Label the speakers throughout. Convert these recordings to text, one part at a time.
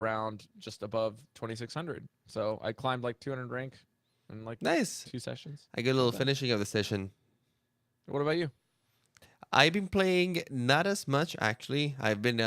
Speaker 1: around just above 2600. So I climbed like 200 rank in like
Speaker 2: Nice.
Speaker 1: 2 sessions.
Speaker 2: I get a
Speaker 1: Not
Speaker 2: little
Speaker 1: bad.
Speaker 2: finishing of the session.
Speaker 1: What about you?
Speaker 2: I've been playing not as much actually. I've been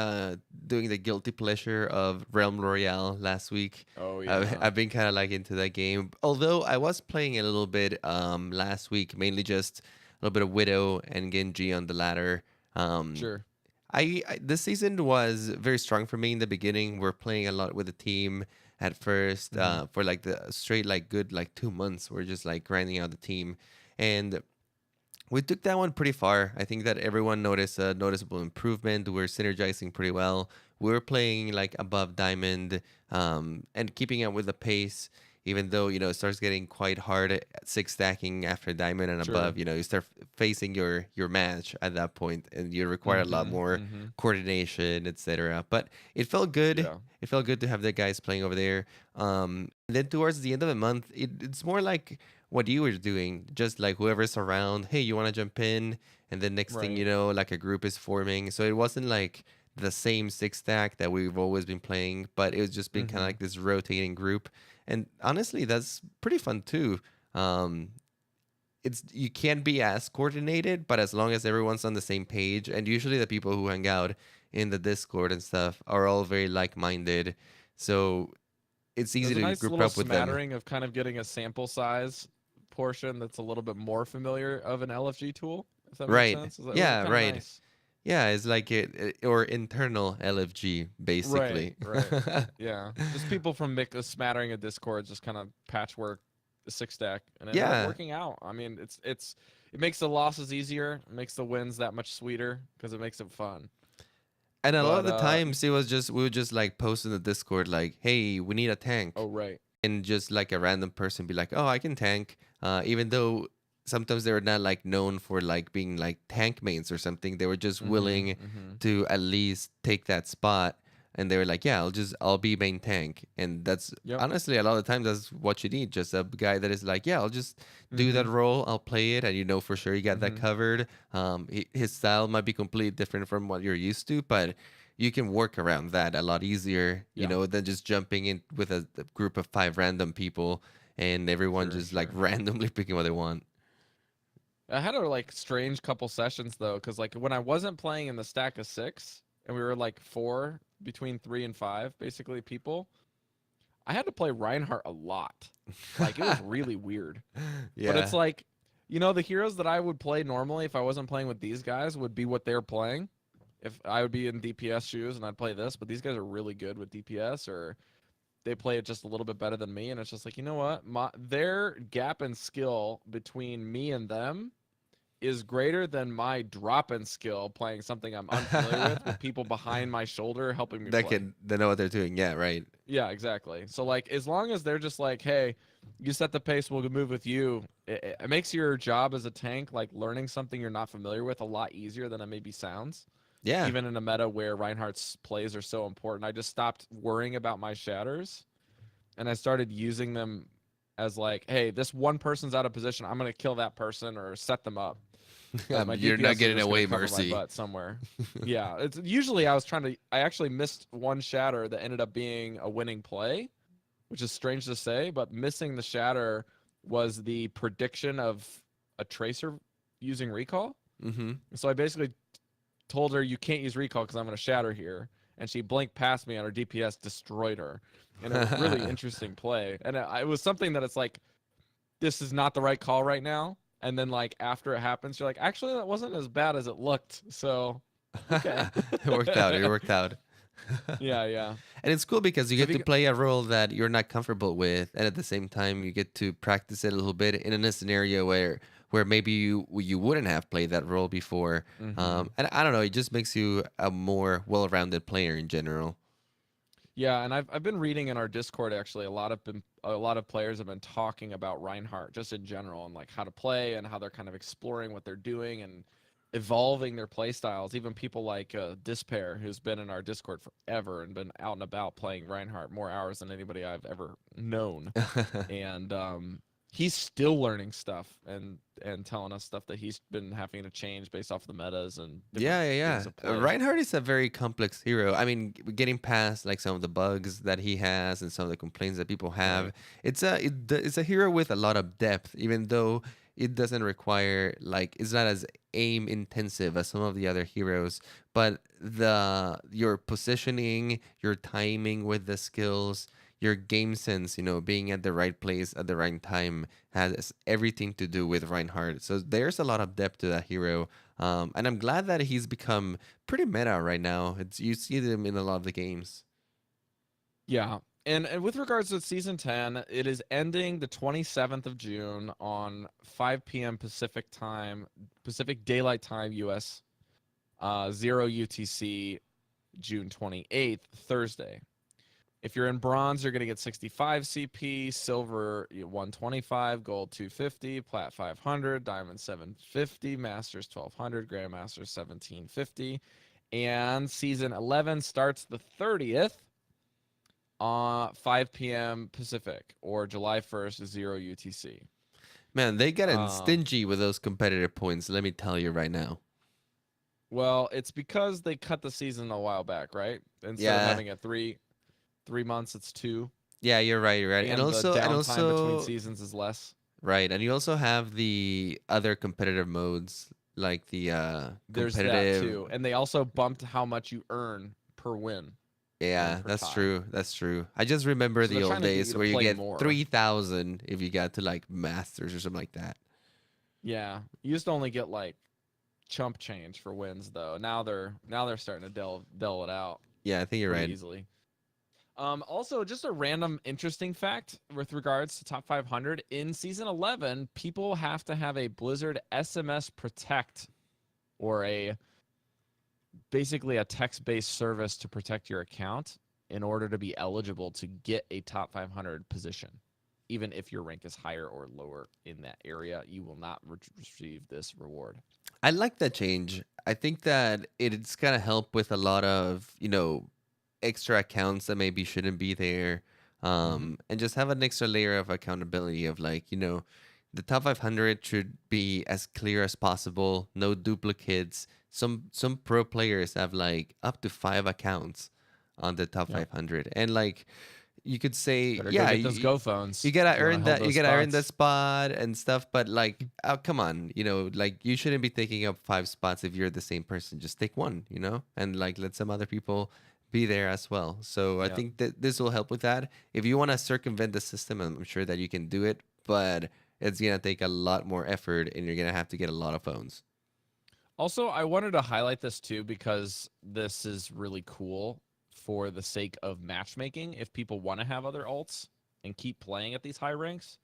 Speaker 2: doing the guilty pleasure of Realm Royale last week.
Speaker 1: Oh
Speaker 2: I've,
Speaker 1: yeah.
Speaker 2: I've been kind of like into that game. Although I was playing a little bit last week, mainly just a little bit of Widow and Genji on the ladder. Um,
Speaker 1: Sure.
Speaker 2: I this season was very strong for me in the beginning. We're playing a lot with the team at first
Speaker 1: Hmm.
Speaker 2: for like the straight like good like 2 months. We're just like grinding out the team, and we took that one pretty far. I think that everyone noticed a noticeable improvement. We're synergizing pretty well. We're playing like above diamond and keeping up with the pace. Even though it starts getting quite hard at six stacking after diamond and above,
Speaker 1: Sure.
Speaker 2: you start facing your match at that point, and you require a lot
Speaker 1: Hmm.
Speaker 2: more
Speaker 1: Hmm.
Speaker 2: coordination, etc. But it felt good.
Speaker 1: Yeah.
Speaker 2: It felt good to have the guys playing over there. Then towards the end of the month, it's more like what you were doing, just like whoever's around, hey, you want to jump in? And then next thing you
Speaker 1: Right.
Speaker 2: know, like a group is forming. So it wasn't like the same six stack that we've always been playing, but it was just been kind of
Speaker 1: Hmm.
Speaker 2: like this rotating group. And honestly, that's pretty fun too. Um, it's you can't be as coordinated, but as long as everyone's on the same page, and usually the people who hang out in the Discord and stuff are all very like-minded, so it's easy
Speaker 1: There's a
Speaker 2: to
Speaker 1: nice
Speaker 2: group
Speaker 1: little
Speaker 2: up with them.
Speaker 1: smattering of kind of getting a sample size portion that's a little bit more familiar of an LFG tool, if that makes
Speaker 2: Right.
Speaker 1: sense. It was
Speaker 2: Yeah,
Speaker 1: kind of
Speaker 2: right.
Speaker 1: nice.
Speaker 2: Yeah, it's like it or internal LFG
Speaker 1: Right,
Speaker 2: basically.
Speaker 1: right. Yeah. Just people from a smattering of Discord just kind of patchwork the six stack and ended up
Speaker 2: Yeah.
Speaker 1: working out. I mean, it makes the losses easier, it makes the wins that much sweeter because it makes it fun.
Speaker 2: And a lot of
Speaker 1: But
Speaker 2: the times it was just we would just like post in the Discord like, "Hey, we need a tank."
Speaker 1: oh right.
Speaker 2: And just like a random person be like, "Oh, I can tank." Even though sometimes they were not like known for like being like tank mains or something, they were just
Speaker 1: Mhm.
Speaker 2: willing
Speaker 1: Mhm.
Speaker 2: to at least take that spot. And they were like, "Yeah, I'll be main tank." And that's
Speaker 1: Yep.
Speaker 2: honestly a lot of times that's what you need. Just a guy that is like, "Yeah, I'll just do that
Speaker 1: Mhm.
Speaker 2: role. I'll play it, and you know for sure you got that
Speaker 1: Mhm.
Speaker 2: covered." His style might be completely different from what you're used to, but you can work around that a lot easier,
Speaker 1: Yeah.
Speaker 2: than just jumping in with a group of five random people and everyone
Speaker 1: Sure,
Speaker 2: just like
Speaker 1: sure.
Speaker 2: randomly picking what they want.
Speaker 1: I had a like strange couple sessions though, because like when I wasn't playing in the stack of six and we were like four between three and five, basically people, I had to play Reinhardt a lot. Like it was really weird. But it's
Speaker 2: Yeah.
Speaker 1: like, the heroes that I would play normally if I wasn't playing with these guys would be what they're playing. If I would be in DPS shoes and I'd play this, but these guys are really good with DPS or they play it just a little bit better than me, and it's just like, you know what? Their gap in skill between me and them is greater than my drop in skill playing something I'm unfamiliar with people behind my shoulder helping me
Speaker 2: That
Speaker 1: play.
Speaker 2: can they know what they're doing. Yeah, right.
Speaker 1: Yeah, exactly. So like as long as they're just like, hey, you set the pace, we'll move with you. It makes your job as a tank, like learning something you're not familiar with, a lot easier than it maybe sounds.
Speaker 2: Yeah.
Speaker 1: Even in a meta where Reinhardt's plays are so important, I just stopped worrying about my shatters and I started using them as like, hey, this one person's out of position. I'm gonna kill that person or set them up because my
Speaker 2: You're not
Speaker 1: DPS is
Speaker 2: getting
Speaker 1: just gonna
Speaker 2: away,
Speaker 1: cover my
Speaker 2: Mercy.
Speaker 1: butt somewhere. Yeah, it's usually I actually missed one shatter that ended up being a winning play, which is strange to say, but missing the shatter was the prediction of a tracer using recall.
Speaker 2: Mm-hmm.
Speaker 1: So I basically told her you can't use recall because I'm going to shatter here, and she blinked past me and her DPS destroyed her. And it was really interesting play, and it was something that it's like this is not the right call right now. And then like after it happens, you're like, actually that wasn't as bad as it looked. So okay.
Speaker 2: It worked out. It worked out.
Speaker 1: Yeah, yeah.
Speaker 2: And it's cool because you
Speaker 1: So if
Speaker 2: get
Speaker 1: you
Speaker 2: to play a role that you're not comfortable with, and at the same time you get to practice it a little bit in a scenario where maybe you wouldn't have played that role before.
Speaker 1: mm-hmm.
Speaker 2: And I don't know, it just makes you a more well-rounded player in general.
Speaker 1: Yeah, and I've been reading in our Discord actually a lot of players have been talking about Reinhardt just in general and like how to play and how they're kind of exploring what they're doing and evolving their play styles. Even people like Dispair, who's been in our Discord forever and been out and about playing Reinhardt more hours than anybody I've ever known. And he's still learning stuff and telling us stuff that he's been having to change based off the metas and different
Speaker 2: Yeah, yeah,
Speaker 1: things
Speaker 2: yeah.
Speaker 1: of play.
Speaker 2: Reinhardt is a very complex hero. I mean, getting past like some of the bugs that he has and some of the complaints that people have,
Speaker 1: Right.
Speaker 2: it's a hero with a lot of depth, even though it doesn't require like it's not as aim intensive as some of the other heroes. But your positioning, your timing with the skills, your game sense, being at the right place at the right time has everything to do with Reinhardt. So there's a lot of depth to that hero. And I'm glad that he's become pretty meta right now. You see them in a lot of the games.
Speaker 1: Yeah. And with regards to season 10, it is ending the 27th of June on 5 p.m. Pacific time, Pacific Daylight Time, US, 0 UTC, June 28th, Thursday. If you're in bronze, you're going to get 65 CP, silver 125, gold 250, plat 500, diamond 750, masters 1200, grandmasters 1750. And season 11 starts the 30th 5 p.m. Pacific or July 1st, 0 UTC.
Speaker 2: Man, they got
Speaker 1: Um,
Speaker 2: stingy with those competitive points. Let me tell you right now.
Speaker 1: well, it's because they cut the season a while back, right? Instead of
Speaker 2: Yeah,
Speaker 1: having it three months, it's 2,
Speaker 2: yeah, you're right, you're right. And
Speaker 1: and the
Speaker 2: also, and
Speaker 1: downtime between
Speaker 2: also,
Speaker 1: seasons is less.
Speaker 2: right, and you also have the other competitive modes like the
Speaker 1: There's that
Speaker 2: competitive.
Speaker 1: too, and they also bumped how much you earn per win and
Speaker 2: Yeah,
Speaker 1: per
Speaker 2: that's
Speaker 1: tie.
Speaker 2: true. That's true. I just remember
Speaker 1: So they're
Speaker 2: the old
Speaker 1: trying to get you
Speaker 2: days
Speaker 1: to
Speaker 2: where you
Speaker 1: play
Speaker 2: get
Speaker 1: more.
Speaker 2: 3,000 if you got to like masters or something like that.
Speaker 1: Yeah, you used to only get like chump change for wins though. Now they're starting to dell it out
Speaker 2: Yeah, I think you're
Speaker 1: pretty
Speaker 2: right.
Speaker 1: easily. Also, just a random interesting fact with regards to top 500 in season 11, people have to have a Blizzard SMS Protect or a basically a text-based service to protect your account in order to be eligible to get a top 500 position. Even if your rank is higher or lower in that area, you will not receive this reward.
Speaker 2: I like that change. I think that it's gonna help with a lot of extra accounts that maybe shouldn't be there,
Speaker 1: Mm-hmm.
Speaker 2: and just have an extra layer of accountability of like the top 500 should be as clear as possible, no duplicates. Some pro players have like up to 5 accounts on the top
Speaker 1: Yep.
Speaker 2: 500, and like you could say,
Speaker 1: Better go
Speaker 2: yeah,
Speaker 1: get those Go phones
Speaker 2: you
Speaker 1: if
Speaker 2: gotta
Speaker 1: you want to
Speaker 2: earn
Speaker 1: hold
Speaker 2: that. You
Speaker 1: those
Speaker 2: gotta earn that
Speaker 1: spots.
Speaker 2: spot and stuff. But like, oh, come on, like you shouldn't be taking up 5 spots if you're the same person. Just take one, and like let some other people be there as well. So I
Speaker 1: Yep.
Speaker 2: think that this will help with that. If you want to circumvent the system, I'm sure that you can do it, but it's gonna take a lot more effort, and you're gonna have to get a lot of phones.
Speaker 1: Also, I wanted to highlight this too because this is really cool for the sake of matchmaking. If people want to have other alts and keep playing at these high ranks,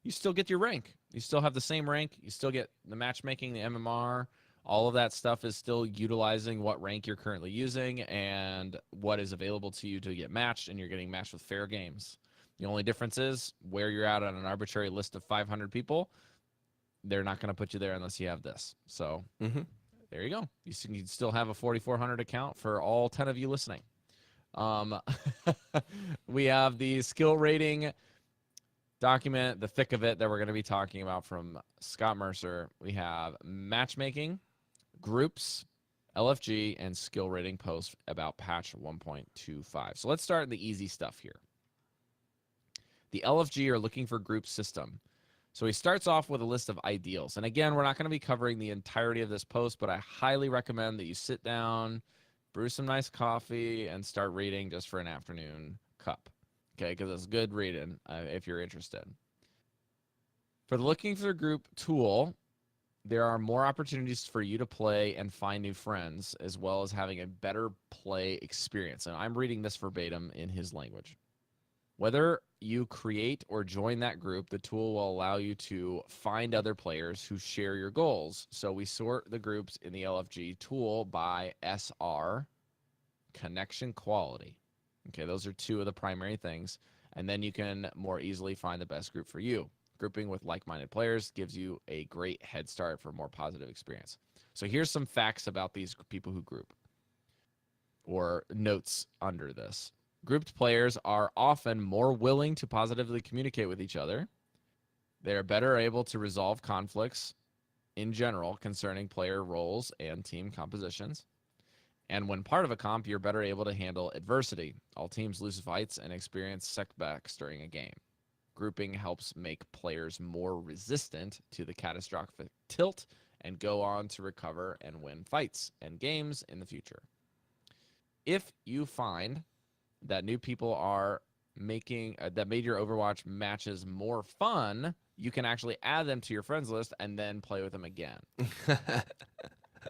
Speaker 1: you still get your rank. You still have the same rank. You still get the matchmaking, the MMR. All of that stuff is still utilizing what rank you're currently using and what is available to you to get matched, and you're getting matched with fair games. The only difference is where you're at on an arbitrary list of 500 people. They're not going to put you there unless you have this. So
Speaker 2: Hmm.
Speaker 1: there you go. You still have a 4,400 account for all 10 of you listening. Um, we have the skill rating document, the thick of it that we're going to be talking about from Scott Mercer. We have matchmaking, groups, LFG, and skill rating post about patch 1.25. So let's start the easy stuff here. The LFG are looking for group system. So he starts off with a list of ideals. And again, we're not going to be covering the entirety of this post, but I highly recommend that you sit down, brew some nice coffee, and start reading just for an afternoon cup. Okay, because it's good reading if you're interested. For the looking for group tool, there are more opportunities for you to play and find new friends, as well as having a better play experience. And I'm reading this verbatim in his language. Whether you create or join that group, the tool will allow you to find other players who share your goals. So we sort the groups in the LFG tool by SR, connection quality. Okay, those are two of the primary things. And then you can more easily find the best group for you. Grouping with like-minded players gives you a great head start for a more positive experience. So here's some facts about these people who group or notes under this. Grouped players are often more willing to positively communicate with each other. They are better able to resolve conflicts in general concerning player roles and team compositions. And when part of a comp, you're better able to handle adversity. All teams lose fights and experience setbacks during a game. Grouping helps make players more resistant to the catastrophic tilt and go on to recover and win fights and games in the future. If you find that new people are making that made your Overwatch matches more fun, you can actually add them to your friends list and then play with them again.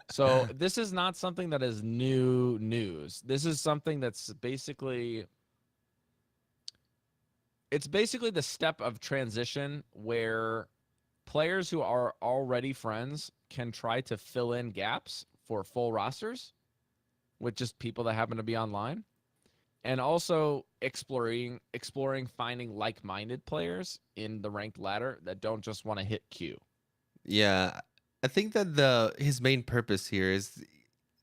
Speaker 1: So this is not something that is new news. This is something that's basically the step of transition where players who are already friends can try to fill in gaps for full rosters with just people that happen to be online, and also exploring finding like-minded players in the ranked ladder that don't just want to hit Q.
Speaker 2: Yeah, I think that the his main purpose here is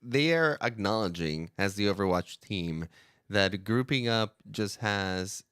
Speaker 2: they are acknowledging as the Overwatch team that grouping up just has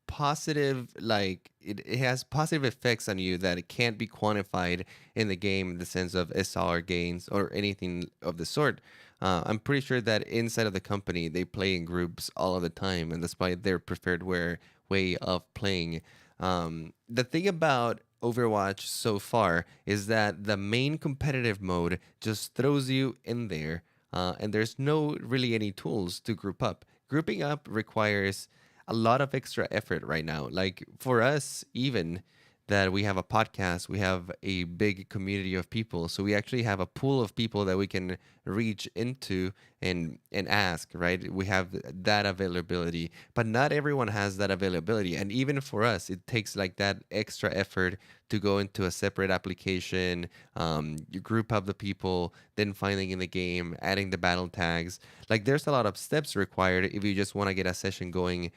Speaker 2: positive it has positive effects on you that it can't be quantified in the game in the sense of SR gains or anything of the sort. I'm pretty sure that inside of the company they play in groups all of the time, and despite their preferred way of playing, the thing about Overwatch so far is that the main competitive mode just throws you in there, and there's no really any tools to group up. Grouping up requires a lot of extra effort right now. Like for us, even that we have a podcast, we have a big community of people. So we actually have a pool of people that we can reach into and ask, right? We have that availability, but not everyone has that availability. And even for us, it takes like that extra effort to go into a separate application, you group up the people, then finding in the game, adding the battle tags. Like there's a lot of steps required if you just want to get a session going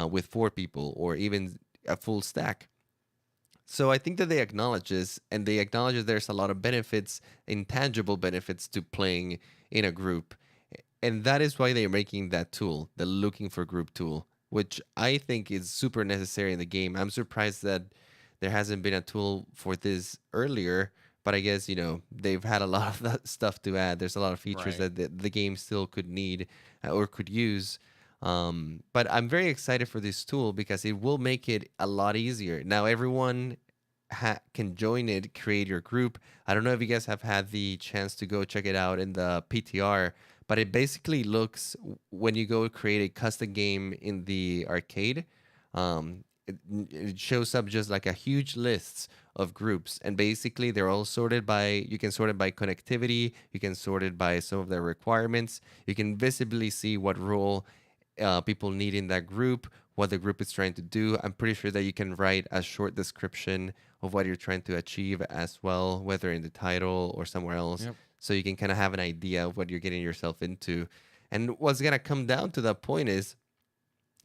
Speaker 2: with 4 people or even a full stack. So I think that they acknowledge this, and they acknowledge that there's a lot of benefits, intangible benefits to playing in a group, and that is why they're making that tool, the looking for group tool, which I think is super necessary in the game. I'm surprised that there hasn't been a tool for this earlier, but I guess they've had a lot of that stuff to add. There's a lot of features
Speaker 1: Right.
Speaker 2: that the game still could need or could use. But I'm very excited for this tool because it will make it a lot easier. Now everyone can join it, create your group. I don't know if you guys have had the chance to go check it out in the PTR, but it basically looks when you go create a custom game in the arcade. It shows up just like a huge list of groups, and basically they're all sorted by, you can sort it by connectivity, you can sort it by some of their requirements, you can visibly see what role people need in that group, what the group is trying to do. I'm pretty sure that you can write a short description of what you're trying to achieve as well, whether in the title or somewhere else.
Speaker 1: Yep.
Speaker 2: So you can kind of have an idea of what you're getting yourself into. And what's going to come down to that point is,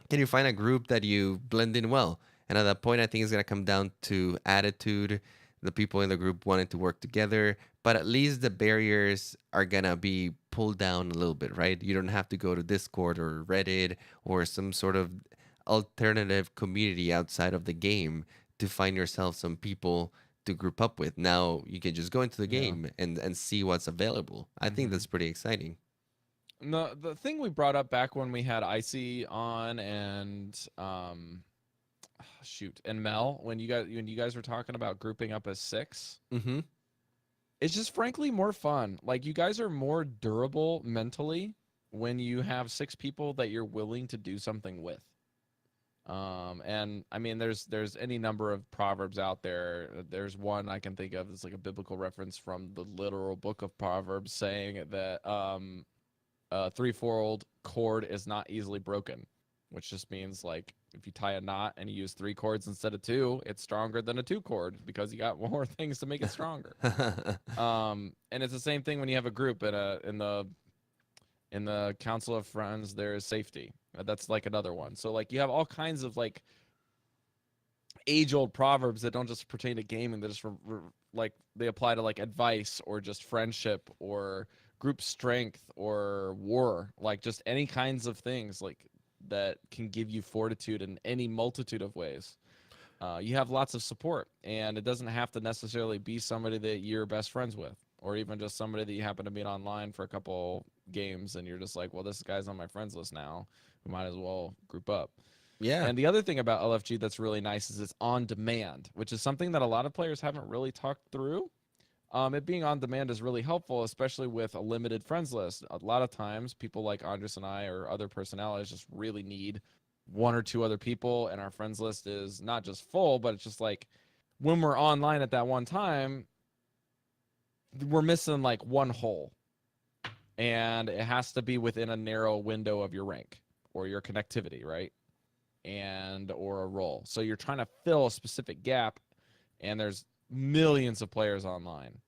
Speaker 2: can you find a group that you blend in well? And at that point, I think it's going to come down to attitude, the people in the group wanting to work together, but at least the barriers are going to be pulled down a little bit, right? You don't have to go to Discord or Reddit or some sort of alternative community outside of the game to find yourself some people to group up with. Now you can just go into the
Speaker 1: Yeah.
Speaker 2: game and see what's available. I think
Speaker 1: Mm-hmm.
Speaker 2: that's pretty exciting.
Speaker 1: The thing we brought up back when we had Icy on and shoot, and Mel, when you guys were talking about grouping up as 6,
Speaker 2: Mm-hmm.
Speaker 1: it's just frankly more fun. Like you guys are more durable mentally when you have 6 people that you're willing to do something with. And I mean there's any number of proverbs out there. There's one I can think of, it's like a biblical reference from the literal book of Proverbs saying that a threefold cord is not easily broken, which just means like if you tie a knot and you use 3 cords instead of 2, it's stronger than a 2 cord because you got more things to make it stronger. And it's the same thing when you have a group in the council of friends. There is safety. That's like another one. So like you have all kinds of like age old proverbs that don't just pertain to gaming. That just like they apply to like advice or just friendship or group strength or war. Like just any kinds of things like that can give you fortitude in any multitude of ways. You have lots of support, and it doesn't have to necessarily be somebody that you're best friends with, or even just somebody that you happen to meet online for a couple games, and you're just like, well, this guy's on my friends list now. We might as well group up.
Speaker 2: Yeah.
Speaker 1: And the other thing about LFG that's really nice is it's on demand, which is something that a lot of players haven't really talked through. It being on demand is really helpful, especially with a limited friends list. A lot of times, people like Andres and I or other personalities just really need one or two other people, and our friends list is not just full, but it's just like when we're online at that one time, we're missing like one hole, and it has to be within a narrow window of your rank or your connectivity, right? And or a role. So you're trying to fill a specific gap, and there's millions of players online,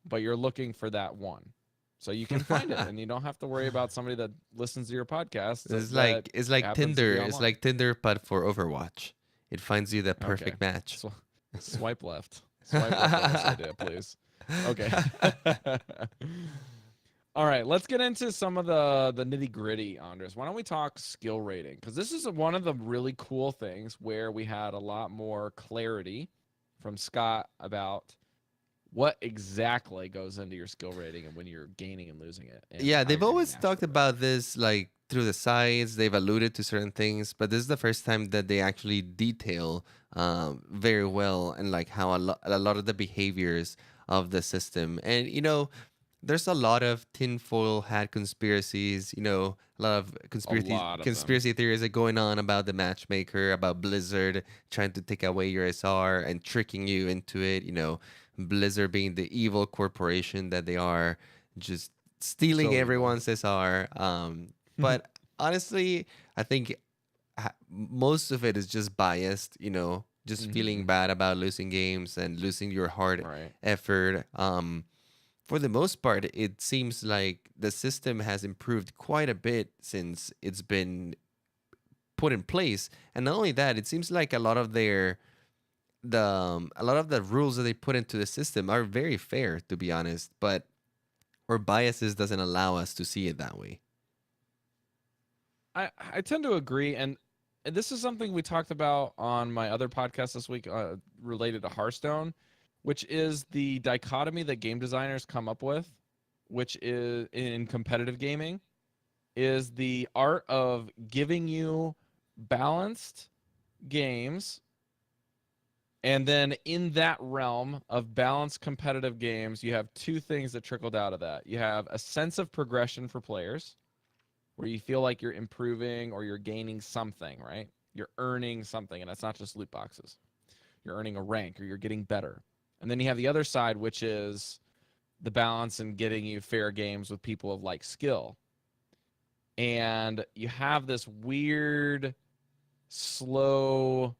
Speaker 1: but you're looking for that one. So you can find it, and you don't have to worry about somebody that listens to your podcast that
Speaker 2: It's like
Speaker 1: happens to
Speaker 2: Tinder.
Speaker 1: be
Speaker 2: It's
Speaker 1: online.
Speaker 2: like Tinder, but for Overwatch. It finds you the
Speaker 1: Okay.
Speaker 2: perfect match.
Speaker 1: Swipe left. Swipe left on this idea, please. Okay. All right, let's get into some of the nitty gritty, Andres. Why don't we talk skill rating? Because this is one of the really cool things where we had a lot more clarity from Scott about what exactly goes into your skill rating and when you're gaining and losing it. And
Speaker 2: Yeah,
Speaker 1: how
Speaker 2: they've
Speaker 1: you're getting
Speaker 2: always talked
Speaker 1: mastery better.
Speaker 2: about this like through the sides. They've alluded to certain things, but this is the first time that they actually detail very well and like how a lot of the behaviors of the system. And there's a lot of tinfoil hat conspiracies. A lot of
Speaker 1: A lot of them.
Speaker 2: conspiracy theories are going on about the matchmaker, about Blizzard trying to take away your SR and tricking you into it. Blizzard being the evil corporation that they are, just stealing
Speaker 1: So evil.
Speaker 2: everyone's SR. But honestly, I think most of it is just biased. Just feeling
Speaker 1: Hmm.
Speaker 2: bad about losing games and losing your hard
Speaker 1: Right.
Speaker 2: effort. For the most part, it seems like the system has improved quite a bit since it's been put in place. And not only that, it seems like a lot of the rules that they put into the system are very fair, to be honest. But our biases doesn't allow us to see it that way.
Speaker 1: I tend to agree, and this is something we talked about on my other podcast this week related to Hearthstone, which is the dichotomy that game designers come up with, which is in competitive gaming, is the art of giving you balanced games. And then in that realm of balanced competitive games, you have two things that trickled out of that. You have a sense of progression for players, where you feel like you're improving or you're gaining something, right? You're earning something, and that's not just loot boxes. You're earning a rank or you're getting better. And then you have the other side, which is the balance and getting you fair games with people of like skill. And you have this weird, slow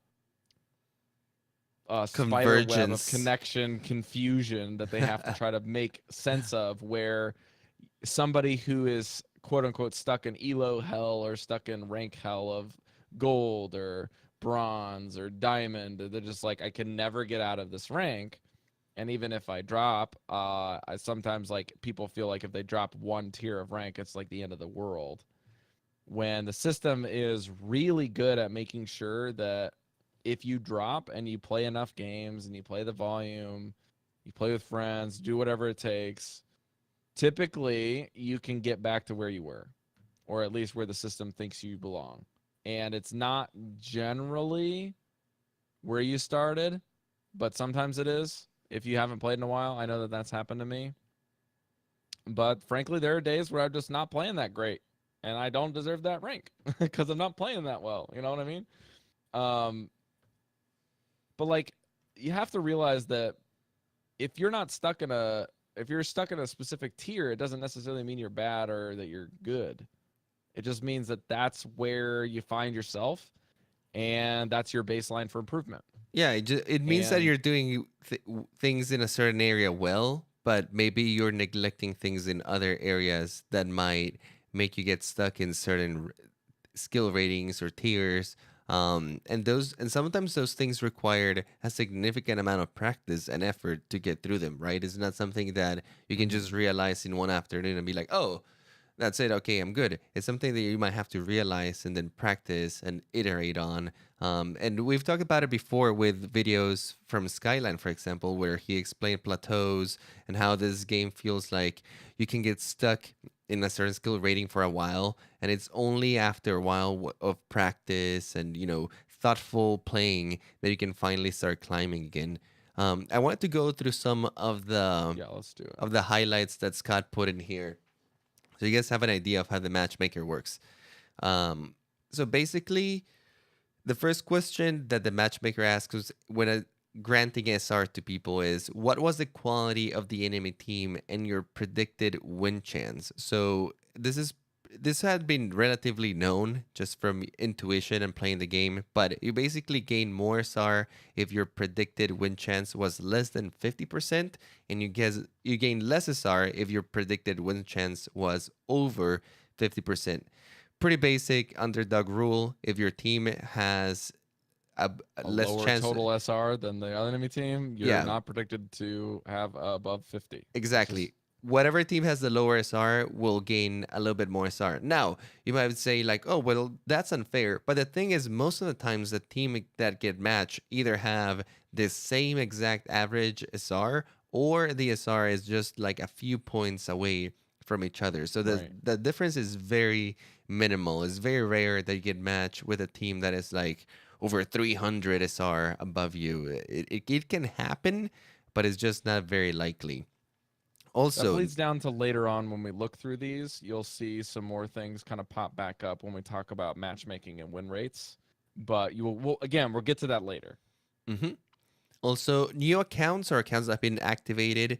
Speaker 1: spider web of
Speaker 2: Convergence.
Speaker 1: connection confusion that they have to try to make sense of, where somebody who is quote unquote stuck in elo hell or stuck in rank hell of gold or bronze or diamond, they're just like, I can never get out of this rank. And even if I drop, I sometimes, like, people feel like if they drop one tier of rank, it's like the end of the world, when the system is really good at making sure that if you drop and you play enough games and you play the volume, you play with friends, do whatever it takes, typically you can get back to where you were, or at least where the system thinks you belong. And it's not generally where you started, but sometimes it is. If you haven't played in a while, I know that that's happened to me. But frankly, there are days where I'm just not playing that great, and I don't deserve that rank because I'm not playing that well. You know what I mean? Um, but like, you have to realize that if you're not stuck in a if you're stuck in a specific tier, it doesn't necessarily mean you're bad or that you're good. It just means that that's where you find yourself, and that's your baseline for improvement.
Speaker 2: Yeah, it means that
Speaker 1: And
Speaker 2: you're doing things in a certain area well, but maybe you're neglecting things in other areas that might make you get stuck in certain skill ratings or tiers. And sometimes those things required a significant amount of practice and effort to get through them. Right? It's not something that you can just
Speaker 1: mhm.
Speaker 2: realize in one afternoon and be like, oh. that's it. Okay, I'm good. It's something that you might have to realize and then practice and iterate on. And we've talked about it before with videos from Skyline, for example, where he explained plateaus and how this game feels like you can get stuck in a certain skill rating for a while, and it's only after a while of practice and thoughtful playing that you can finally start climbing again. I want to go through some
Speaker 1: Yeah, let's do it.
Speaker 2: of the highlights that Scott put in here so you guys have an idea of how the matchmaker works. Um, so basically, the first question that the matchmaker asks is when granting SR to people is what was the quality of the enemy team and your predicted win chance. So this had been relatively known just from intuition and playing the game, but you basically gain more SR if your predicted win chance was less than 50%, and you gain less SR if your predicted win chance was over 50%. Pretty basic underdog rule. If your team has a
Speaker 1: A
Speaker 2: less
Speaker 1: lower
Speaker 2: chance,
Speaker 1: total SR than the enemy team, you're
Speaker 2: yeah,
Speaker 1: not predicted to have above 50, which is
Speaker 2: exactly. Whatever team has the lower SR will gain a little bit more SR. Now, you might say like, "Oh, well, that's unfair." But the thing is, most of the times the team that get matched either have the same exact average SR or the SR is just like a few points away from each other. So
Speaker 1: right.
Speaker 2: the difference is very minimal. It's very rare that you get matched with a team that is like over 300 SR above you. It can happen, but it's just not very likely.
Speaker 1: That
Speaker 2: Also,
Speaker 1: bleeds down to later on when we look through these. You'll see some more things kind of pop back up when we talk about matchmaking and win rates. But again, we'll get to that later.
Speaker 2: mhm. Also, new accounts or accounts that have been activated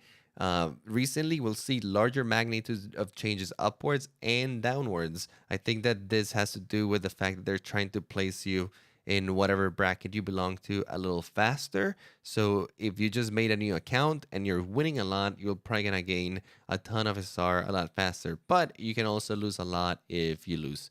Speaker 2: recently will see larger magnitudes of changes upwards and downwards. I think that this has to do with the fact that they're trying to place you in whatever bracket you belong to a little faster. So if you just made a new account and you're winning a lot, you're probably gonna gain a ton of SR a lot faster. But you can also lose a lot if you lose.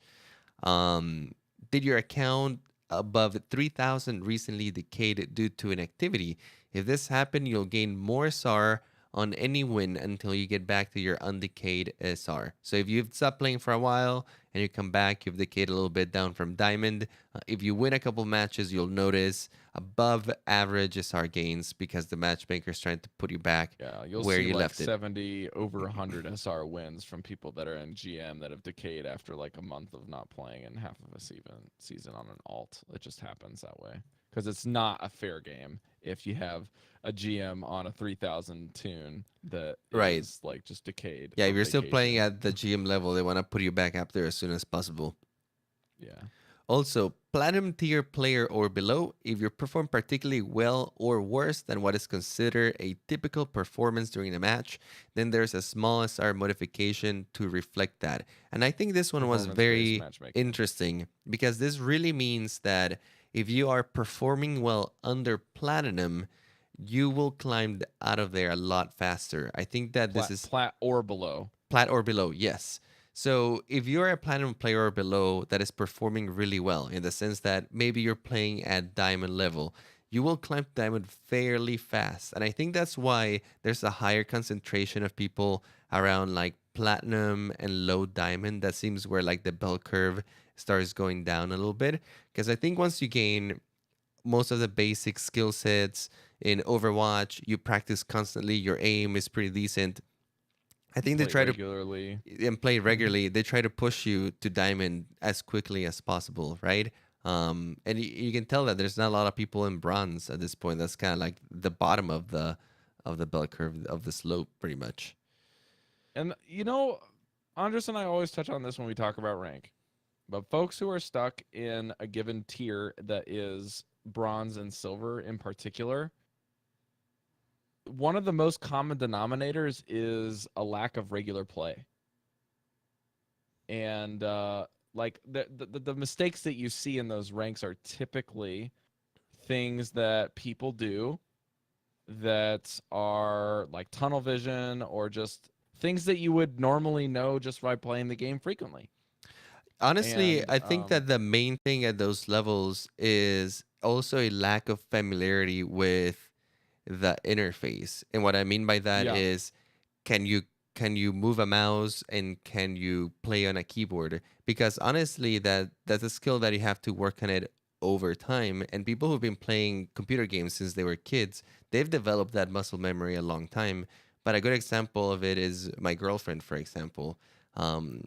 Speaker 2: Did your account above 3,000 recently decayed due to inactivity? If this happened, you'll gain more SR on any win until you get back to your undecayed SR. So if you've stopped playing for a while and you come back, you've decayed a little bit down from diamond. If you win a couple matches, you'll notice above average SR gains because the matchmaker's trying to put you back
Speaker 1: Yeah, you'll
Speaker 2: where
Speaker 1: see
Speaker 2: you
Speaker 1: like
Speaker 2: left it.
Speaker 1: 70 over 100 SR wins from people that are in GM that have decayed after like a month of not playing and half of a season on an alt. It just happens that way because it's not a fair game if you have a GM on a 3000 tune that
Speaker 2: Right.
Speaker 1: is like just decayed
Speaker 2: Yeah, if
Speaker 1: from
Speaker 2: you're still playing
Speaker 1: vacation.
Speaker 2: at the GM level, they want to put you back up there as soon as possible.
Speaker 1: Yeah.
Speaker 2: Also, platinum tier player or below, if you perform particularly well or worse than what is considered a typical performance during a match, then there's a small SR modification to reflect that. And I think this one was
Speaker 1: Performance based
Speaker 2: very
Speaker 1: matchmaking.
Speaker 2: interesting because this really means that if you are performing well under platinum, you will climb out of there a lot faster. I think that this is
Speaker 1: Plat or below.
Speaker 2: plat or below, yes. So if you're a platinum player or below that is performing really well, in the sense that maybe you're playing at diamond level, you will climb to diamond fairly fast. And I think that's why there's a higher concentration of people around like platinum and low diamond. That seems where like the bell curve starts going down a little bit. Because I think once you gain most of the basic skill sets in Overwatch, you practice constantly, your aim is pretty decent. I think they
Speaker 1: Play
Speaker 2: try to
Speaker 1: regularly.
Speaker 2: and play regularly, they try to push you to diamond as quickly as possible, right? And you can tell that there's not a lot of people in bronze at this point. That's kind of like the bottom of the bell curve of the slope, pretty much.
Speaker 1: And Andres and I always touch on this when we talk about rank. But folks who are stuck in a given tier that is bronze and silver in particular, one of the most common denominators is a lack of regular play. And like the mistakes that you see in those ranks are typically things that people do that are like tunnel vision or just things that you would normally know just by playing the game frequently.
Speaker 2: Honestly,
Speaker 1: And
Speaker 2: I think that the main thing at those levels is also a lack of familiarity with the interface. And what I mean by that
Speaker 1: yeah,
Speaker 2: is can you can you move a mouse and can you play on a keyboard? Because honestly, that's a skill that you have to work on it over time. And people who've been playing computer games since they were kids, they've developed that muscle memory a long time. But a good example of it is my girlfriend, for example.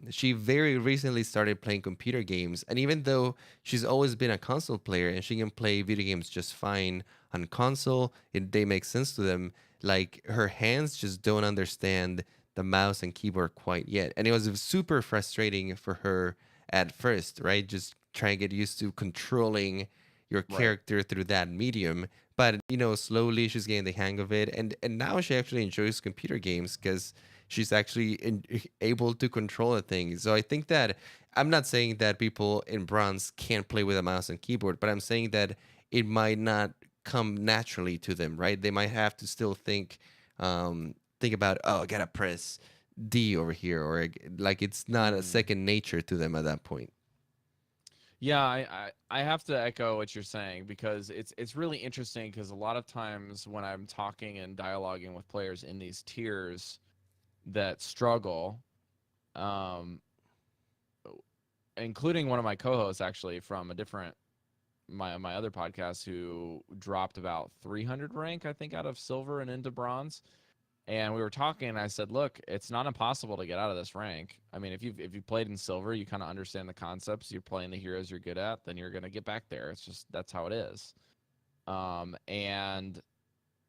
Speaker 2: She very recently started playing computer games, and even though she's always been a console player and she can play video games just fine on console, they make sense to them. Like her hands just don't understand the mouse and keyboard quite yet, and it was super frustrating for her at first, right? Just trying to get used to controlling your
Speaker 1: Right.
Speaker 2: character through that medium. But slowly she's getting the hang of it, and now she actually enjoys computer games because she's actually able to control the thing. So I think that I'm not saying that people in bronze can't play with a mouse and keyboard, but I'm saying that it might not come naturally to them, right? They might have to still think about, oh, I gotta press D over here, or like it's not a
Speaker 1: Mm.
Speaker 2: second nature to them at that point.
Speaker 1: Yeah, I have to echo what you're saying because it's really interesting because a lot of times when I'm talking and dialoguing with players in these tiers that struggle, um, including one of my co-hosts actually from a different my other podcast who dropped about 300 rank I think out of silver and into bronze. And we were talking, and I said, "Look, it's not impossible to get out of this rank. I mean, if you played in silver, you kind of understand the concepts. You're playing the heroes you're good at, then you're gonna get back there. It's just that's how it is. And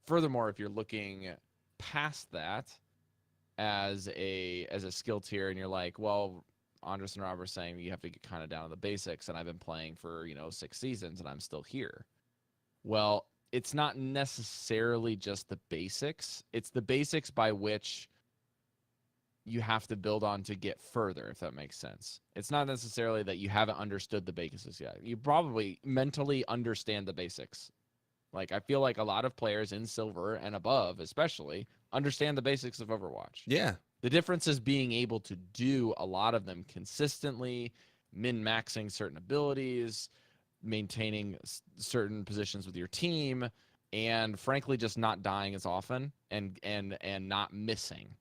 Speaker 1: furthermore, if you're looking past that as a skill tier, and you're like, well, Andres and Rob are saying you have to get kind of down to the basics, and I've been playing for 6 seasons, and I'm still here. Well, it's not necessarily just the basics. It's the basics by which you have to build on to get further, if that makes sense. It's not necessarily that you haven't understood the basics yet. You probably mentally understand the basics. Like I feel like a lot of players in silver and above, especially, understand the basics of Overwatch.
Speaker 2: Yeah.
Speaker 1: The difference is being able to do a lot of them consistently, min maxing certain abilities, maintaining certain positions with your team, and frankly just not dying as often and not missing.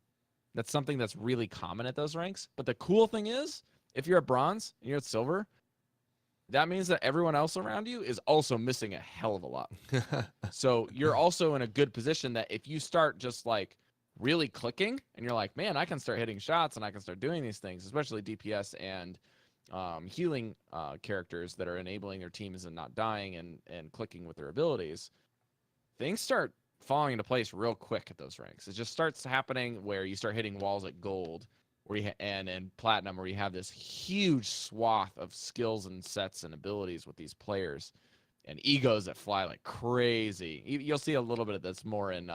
Speaker 1: That's something that's really common at those ranks. But the cool thing is, if you're at bronze and you're at silver, that means that everyone else around you is also missing a hell of a lot. So you're also in a good position that if you start just like really clicking and you're like, man, I can start hitting shots and I can start doing these things, especially DPS and healing characters that are enabling their teams and not dying and clicking with their abilities, things start falling into place real quick at those ranks. It just starts happening where you start hitting walls at gold, where and platinum, where you have this huge swath of skills and sets and abilities with these players, and egos that fly like crazy. You'll see a little bit of this more in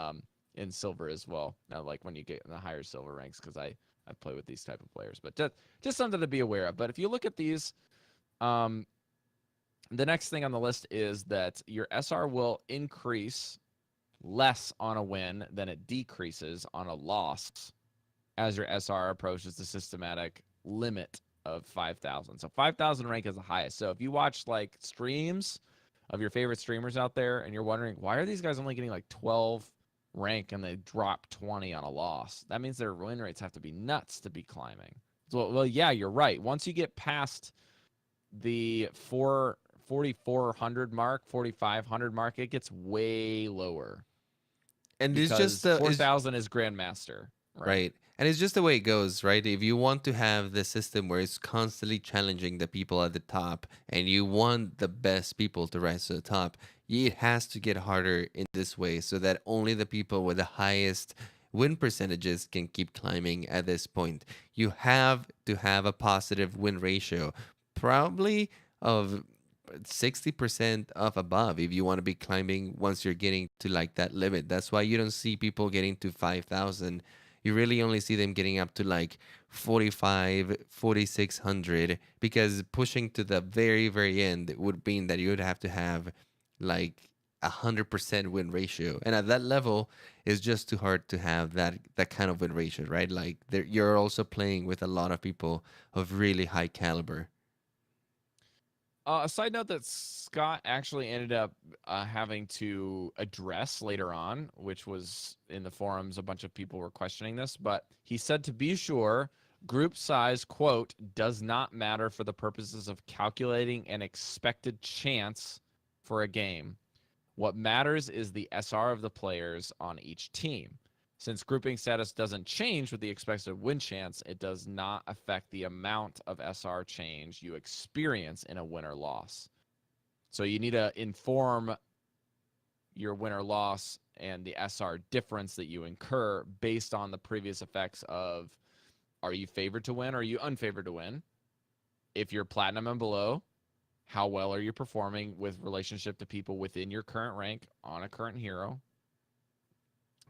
Speaker 1: silver as well. Like when you get in the higher silver ranks, because I've played with these type of players, but just something to be aware of. But if you look at these, um, the next thing on the list is that your SR will increase less on a win than it decreases on a loss as your SR approaches the systematic limit of 5,000. So 5,000 rank is the highest. So if you watch like streams of your favorite streamers out there and you're wondering, why are these guys only getting like 12 rank and they drop 20 on a loss? That means their win rates have to be nuts to be climbing. So, well, yeah, you're right. Once you get past the 4,400 mark, 4,500 mark, it gets way lower
Speaker 2: And it's just
Speaker 1: because
Speaker 2: the is
Speaker 1: 4,000 is Grandmaster, right?
Speaker 2: right. And it's just the way it goes, right? If you want to have the system where it's constantly challenging the people at the top and you want the best people to rise to the top, it has to get harder in this way so that only the people with the highest win percentages can keep climbing at this point. You have to have a positive win ratio, probably of 60% of above if you want to be climbing once you're getting to like that limit. That's why you don't see people getting to 5,000. You really only see them getting up to like 45, 4,600 because pushing to the very, very end would mean that you would have to have like 100% win ratio. And at that level, it's just too hard to have that kind of win ratio, right? Like you're also playing with a lot of people of really high caliber.
Speaker 1: A side note that Scott actually ended up having to address later on, which was in the forums, a bunch of people were questioning this, but he said to be sure, group size, quote, does not matter for the purposes of calculating an expected chance for a game. What matters is the SR of the players on each team. Since grouping status doesn't change with the expected win chance, it does not affect the amount of SR change you experience in a win or loss. So you need to inform your win or loss and the SR difference that you incur based on the previous effects of, are you favored to win or are you unfavored to win? If you're platinum and below, how well are you performing with relationship to people within your current rank on a current hero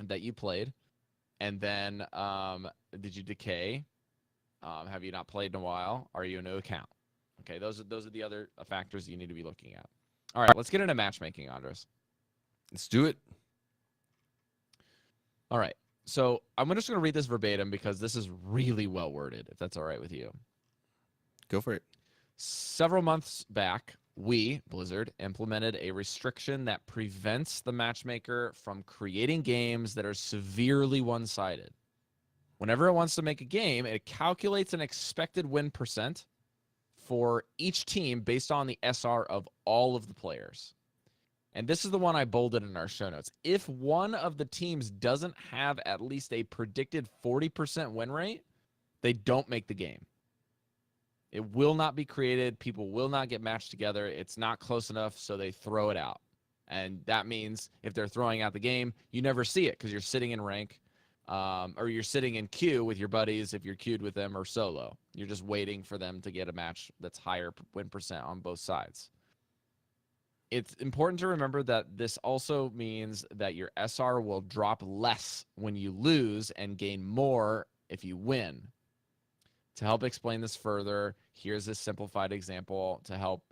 Speaker 1: that you played? And then did you decay? Have you not played in a while? Are you a new account? Okay, those are the other factors you need to be looking at. All right, let's get into matchmaking, Andres.
Speaker 2: Let's do it.
Speaker 1: All right, so I'm just going to read this verbatim because this is really well worded, if that's all right with you.
Speaker 2: Go for it.
Speaker 1: Several months back, we, Blizzard, implemented a restriction that prevents the matchmaker from creating games that are severely one-sided. Whenever it wants to make a game, it calculates an expected win percent for each team based on the SR of all of the players. And this is the one I bolded in our show notes. If one of the teams doesn't have at least a predicted 40% win rate, they don't make the game. It will not be created. People will not get matched together. It's not close enough, so they throw it out. And that means if they're throwing out the game, you never see it because you're sitting in rank or you're sitting in queue with your buddies if you're queued with them or solo. You're just waiting for them to get a match that's higher win percent on both sides. It's important to remember that this also means that your SR will drop less when you lose and gain more if you win. To help explain this further, here's this simplified example to help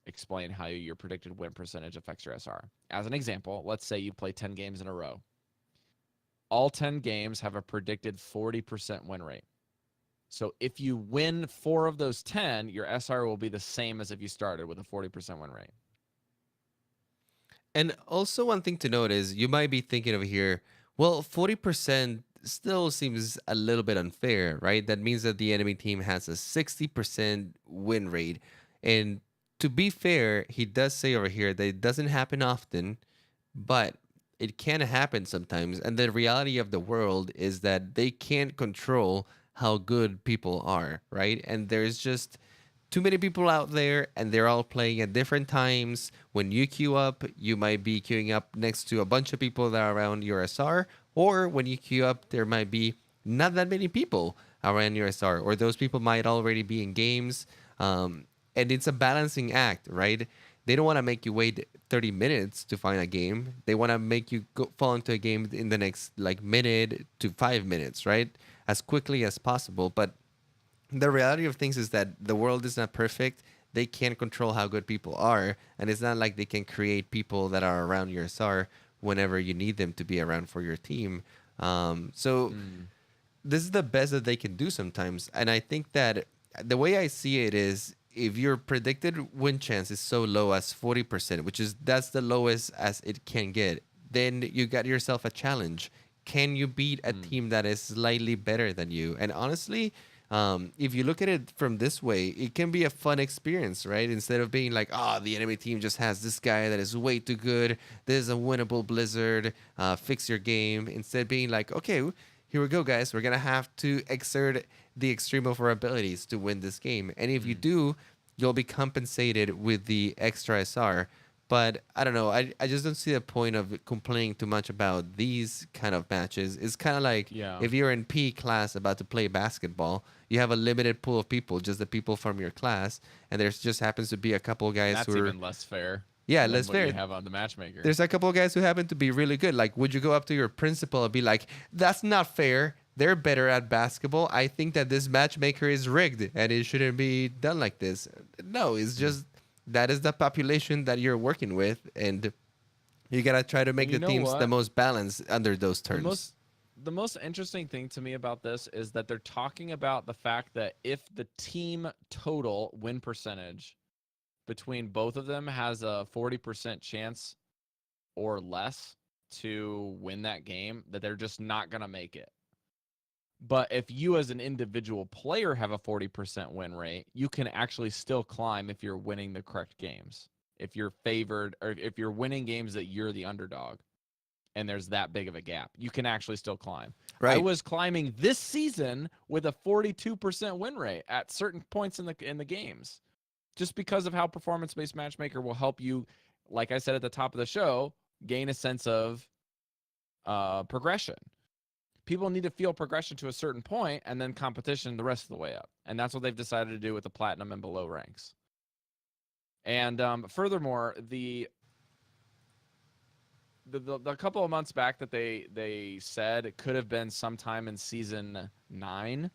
Speaker 1: explain how your predicted win percentage affects your SR. As an example, let's say you play 10 games in a row. All 10 games have a predicted 40% win rate. So if you win 4 of those 10, your SR will be the same as if you started with a 40% win rate.
Speaker 2: And also one thing to note is you might be thinking over here, well, 40% still seems a little bit unfair, right? That means that the enemy team has a 60% win rate. And to be fair, he does say over here that it doesn't happen often, but it can happen sometimes. And the reality of the world is that they can't control how good people are, right? And there's just too many people out there and they're all playing at different times. When you queue up, you might be queuing up next to a bunch of people that are around your SR, or when you queue up, there might be not that many people around your SR, or those people might already be in games. And it's a balancing act, right? They don't want to make you wait 30 minutes to find a game. They want to make you fall into a game in the next minute to 5 minutes, right? As quickly as possible. But the reality of things is that the world is not perfect. They can't control how good people are. And it's not like they can create people that are around your SR whenever you need them to be around for your team. This is the best that they can do sometimes. And I think that the way I see it is if your predicted win chance is so low as 40%, that's the lowest as it can get, then you got yourself a challenge. Can you beat a team that is slightly better than you? And honestly, if you look at it from this way, it can be a fun experience, right? Instead of being like, the enemy team just has this guy that is way too good. This is a winnable Blizzard. Fix your game. Instead being like, okay, here we go, guys. We're going to have to exert the extreme of our abilities to win this game. And if you do, you'll be compensated with the extra SR. But I don't know. I just don't see the point of complaining too much about these kind of matches. It's kind of like if you're in PE class about to play basketball, you have a limited pool of people, just the people from your class, and there just happens to be a couple of guys
Speaker 1: who are even less fair.
Speaker 2: Yeah, less fair.
Speaker 1: You have on the matchmaker.
Speaker 2: There's a couple of guys who happen to be really good. Like, would you go up to your principal and be like, "That's not fair. They're better at basketball. I think that this matchmaker is rigged and it shouldn't be done like this." No, it's just that is the population that you're working with, and you gotta try to make the teams the most balanced under those terms.
Speaker 1: The most interesting thing to me about this is that they're talking about the fact that if the team total win percentage between both of them has a 40% chance or less to win that game, that they're just not going to make it. But if you as an individual player have a 40% win rate, you can actually still climb if you're winning the correct games. If you're favored, or if you're winning games that you're the underdog and there's that big of a gap, you can actually still climb. I
Speaker 2: Right.
Speaker 1: was climbing this season with a 42% win rate at certain points in the games, just because of how performance-based matchmaker will help you, like I said at the top of the show, gain a sense of progression. People need to feel progression to a certain point and then competition the rest of the way up. And that's what they've decided to do with the platinum and below ranks. And furthermore, the couple of months back that they said it could have been sometime in season 9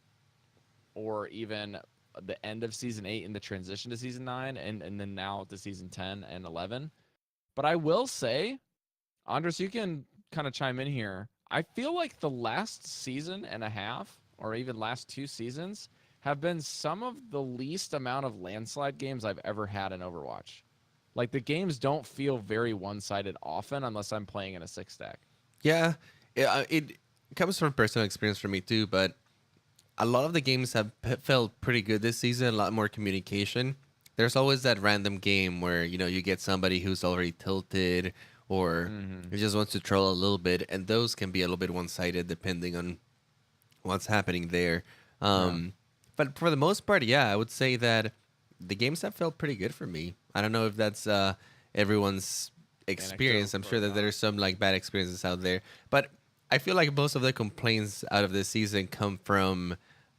Speaker 1: or even the end of season 8 in the transition to season 9 and then now to season 10 and 11. But I will say, Andres, you can kind of chime in here. I feel like the last season and a half, or even last 2 seasons, have been some of the least amount of landslide games I've ever had in Overwatch. Like, the games don't feel very one-sided often unless I'm playing in a 6-stack.
Speaker 2: Yeah, it comes from personal experience for me too, but a lot of the games have felt pretty good this season. A lot more communication. There's always that random game where you get somebody who's already tilted or
Speaker 1: Mm-hmm.
Speaker 2: who just wants to troll a little bit, and those can be a little bit one-sided depending on what's happening there.
Speaker 1: Yeah.
Speaker 2: But for the most part, yeah, I would say that the games have felt pretty good for me. I don't know if that's everyone's experience. I'm
Speaker 1: Anecdote
Speaker 2: sure
Speaker 1: or
Speaker 2: that
Speaker 1: not.
Speaker 2: there's some like bad experiences out there, but I feel like most of the complaints out of this season come from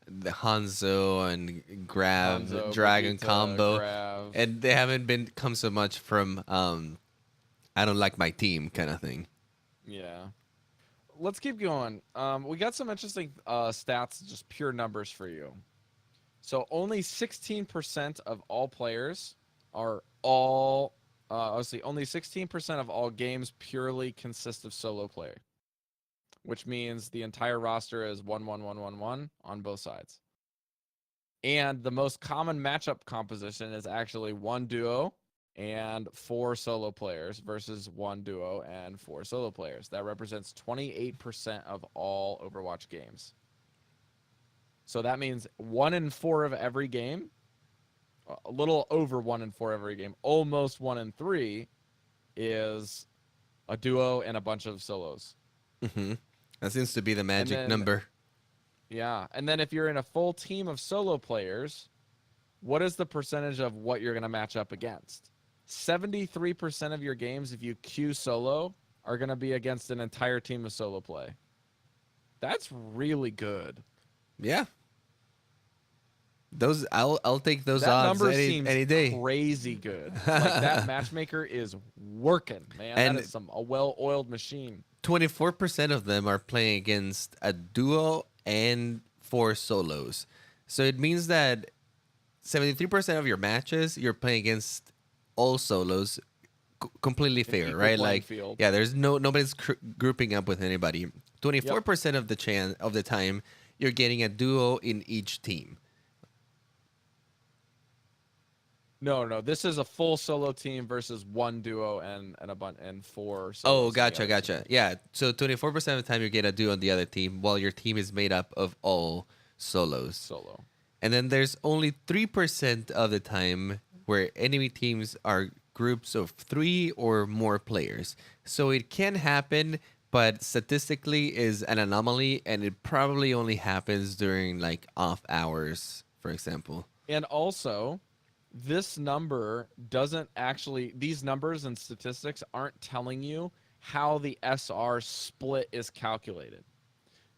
Speaker 2: the Hanzo and Grav
Speaker 1: Hanzo,
Speaker 2: Dragon
Speaker 1: Brigitte,
Speaker 2: combo,
Speaker 1: Grav.
Speaker 2: and they haven't been come so much from I don't like my team kind of thing.
Speaker 1: Yeah. Let's keep going. We got some interesting stats, just pure numbers for you. So only 16% of all players are all. Let's see, only 16% of all games purely consist of solo play, which means the entire roster is 1-1-1-1-1 on both sides. And the most common matchup composition is actually 1 duo and 4 solo players versus 1 duo and 4 solo players. That represents 28% of all Overwatch games. So that means 1 in 4 of every game, a little over 1 in 4 every game, almost 1 in 3 is a duo and a bunch of solos.
Speaker 2: Hmm. That seems to be the
Speaker 1: And
Speaker 2: magic
Speaker 1: then,
Speaker 2: number.
Speaker 1: yeah. And then if you're in a full team of solo players, what is the percentage of what you're going to match up against? 73% of your games, if you queue solo, are going to be against an entire team of solo play. That's really good.
Speaker 2: Yeah, those I'll take those
Speaker 1: That
Speaker 2: odds
Speaker 1: number seems
Speaker 2: any day.
Speaker 1: crazy good. Like, that matchmaker is working, man. That
Speaker 2: And
Speaker 1: is a well-oiled machine.
Speaker 2: 24% of them are playing against a duo and 4 solos. So it means that 73% of your matches you're playing against all solos, completely
Speaker 1: An
Speaker 2: fair,
Speaker 1: equal
Speaker 2: right?
Speaker 1: playing
Speaker 2: Like,
Speaker 1: field.
Speaker 2: yeah, there's nobody's grouping up with anybody.
Speaker 1: Yep.
Speaker 2: 24% of the of the time you're getting a duo in each team.
Speaker 1: No. This is a full solo team versus 1 duo and 4
Speaker 2: Oh,
Speaker 1: solos in the
Speaker 2: gotcha,
Speaker 1: other
Speaker 2: gotcha.
Speaker 1: team.
Speaker 2: Yeah, so 24% of the time you get a duo on the other team, while your team is made up of all solos.
Speaker 1: Solo.
Speaker 2: And then there's only 3% of the time where enemy teams are groups of 3 or more players. So it can happen, but statistically is an anomaly, and it probably only happens during like off hours, for example.
Speaker 1: And also, this number doesn't actually, these numbers and statistics aren't telling you how the SR split is calculated.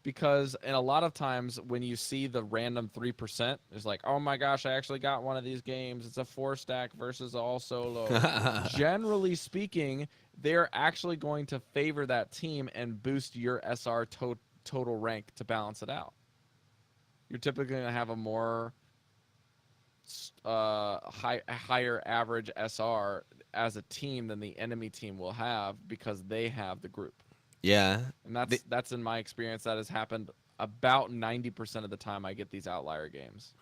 Speaker 1: Because in a lot of times when you see the random 3%, it's like, oh my gosh, I actually got one of these games. It's a 4-stack versus all solo. Generally speaking, they're actually going to favor that team and boost your SR total rank to balance it out. You're typically going to have a more higher average SR as a team than the enemy team will have because they have the group.
Speaker 2: Yeah.
Speaker 1: And
Speaker 2: The,
Speaker 1: that's in my experience that has happened about 90% of the time I get these outlier games.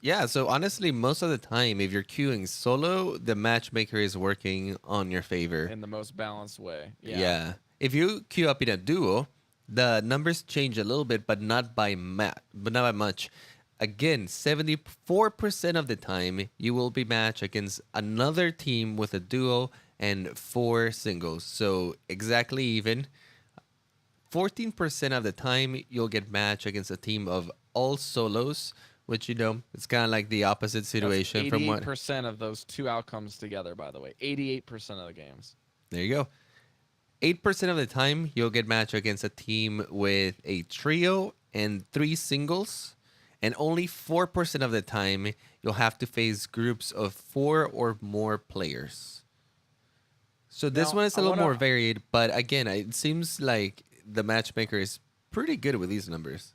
Speaker 2: Yeah, so honestly, most of the time, if you're queuing solo, the matchmaker is working on your favor.
Speaker 1: in the most balanced way. Yeah.
Speaker 2: Yeah. If you queue up in a duo, the numbers change a little bit, but but not by much. Again, 74% of the time, you will be matched against another team with a duo and 4 singles. So exactly even. 14% of the time, you'll get matched against a team of all solos, which, it's kind of like the opposite
Speaker 1: That's
Speaker 2: situation from what.
Speaker 1: 88% of those two outcomes together, by the way. 88% of the games.
Speaker 2: There you go. 8% of the time, you'll get matched against a team with a trio and 3 singles. And only 4% of the time, you'll have to face groups of 4 or more players. So this
Speaker 1: Now,
Speaker 2: one is a
Speaker 1: I
Speaker 2: little
Speaker 1: want
Speaker 2: more
Speaker 1: to
Speaker 2: varied, but again, it seems like the matchmaker is pretty good with these numbers.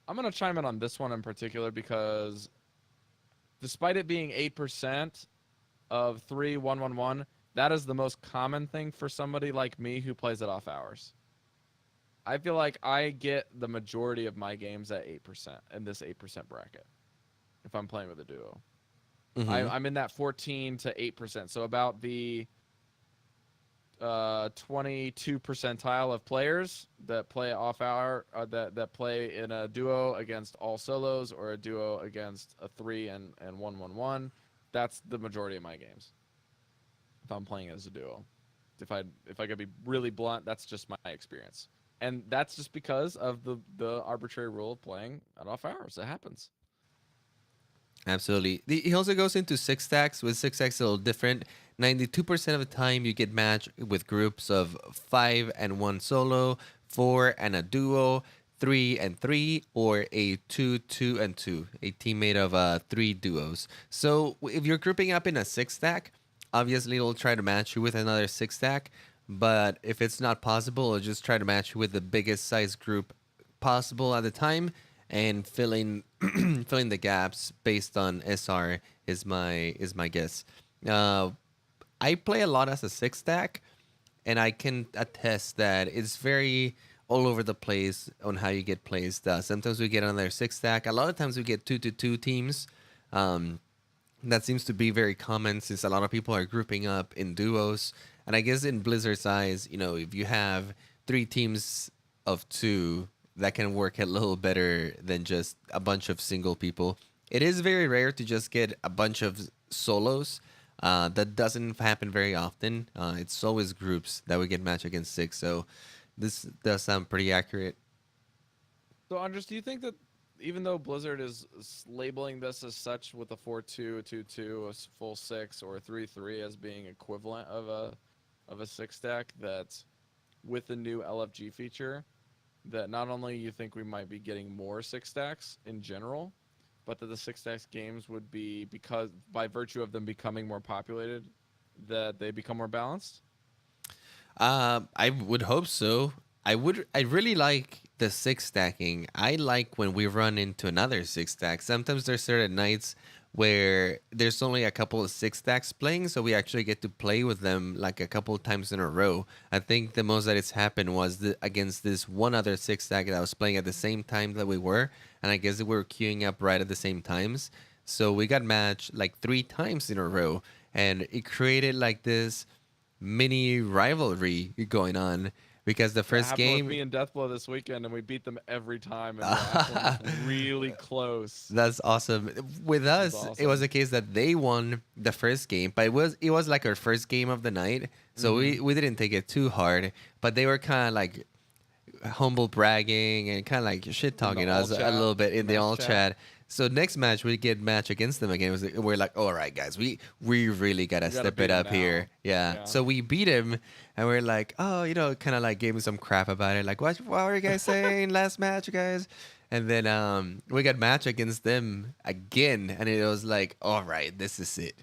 Speaker 1: I'm going to chime in on this one in particular because despite it being 8% of 3-1-1-1, that is the most common thing for somebody like me who plays it off hours. I feel like I get the majority of my games at 8% in this 8% bracket if I'm playing with a duo.
Speaker 2: Mm-hmm.
Speaker 1: I'm in that 14 to 8%. So about the 22 percentile of players that play off hour that play in a duo against all solos or a duo against a 3 and 1-1-1. That's the majority of my games if I'm playing as a duo. If I could be really blunt, that's just my experience, and that's just because of the arbitrary rule of playing at off hours. It happens.
Speaker 2: Absolutely. He also goes into six stacks. With six stacks, a little different. 92% of the time, you get matched with groups of 5 and 1 solo, 4 and a duo, 3 and 3, or a 2, 2 and 2, a team made of 3 duos. So if you're grouping up in a six stack, obviously it'll try to match you with another six stack. But if it's not possible, it'll just try to match you with the biggest size group possible at the time, and filling filling the gaps based on SR is my guess. Uh, I play a lot as a six stack, and I can attest that it's very all over the place on how you get placed. Sometimes we get another six stack. A lot of times we get 2-2 teams. Um, that seems to be very common since a lot of people are grouping up in duos. And I guess in Blizzard's eyes, if you have 3 teams of 2, that can work a little better than just a bunch of single people. It is very rare to just get a bunch of solos. That doesn't happen very often. It's always groups that we get matched against 6. So this does sound pretty accurate.
Speaker 1: So, Andres, do you think that even though Blizzard is labeling this as such with a 4-2, a 2-2, a full 6, or a 3-3 as being equivalent of a six stack, that with the new LFG feature, that not only you think we might be getting more six stacks in general, but that the six stacks games would be, because by virtue of them becoming more populated, that they become more balanced?
Speaker 2: I would hope so. I really like the six stacking. I like when we run into another six stack. Sometimes there's certain nights where there's only a couple of six stacks playing, so we actually get to play with them like a couple of times in a row. I think the most that it's happened was against this one other six stack that was playing at the same time that we were, and I guess we were queuing up right at the same times. So we got matched like 3 times in a row, and it created like this mini rivalry going on because the
Speaker 1: That
Speaker 2: first
Speaker 1: happened with
Speaker 2: game.
Speaker 1: me and Deathblow this weekend, and we beat them every time, and the last one was really close.
Speaker 2: That's awesome. With
Speaker 1: It was
Speaker 2: us, it was
Speaker 1: awesome.
Speaker 2: a case that they won the first game, but it was like our first game of the night, so
Speaker 1: Mm-hmm.
Speaker 2: we didn't take it too hard. But they were kind of like humble bragging and kind of like shit
Speaker 1: In the
Speaker 2: talking
Speaker 1: all
Speaker 2: us a
Speaker 1: chat,
Speaker 2: little bit
Speaker 1: the
Speaker 2: in the
Speaker 1: mass
Speaker 2: all
Speaker 1: chat.
Speaker 2: chat. So next match we get match against them again. We're like, all right, guys, we really gotta
Speaker 1: We gotta
Speaker 2: step
Speaker 1: beat
Speaker 2: it
Speaker 1: him
Speaker 2: up here.
Speaker 1: now.
Speaker 2: Yeah.
Speaker 1: Yeah.
Speaker 2: So we beat him, and we're like, oh, kind of like gave him some crap about it. Like, what were you guys saying last match, guys? And then we got match against them again, and it was like, all right, this is it.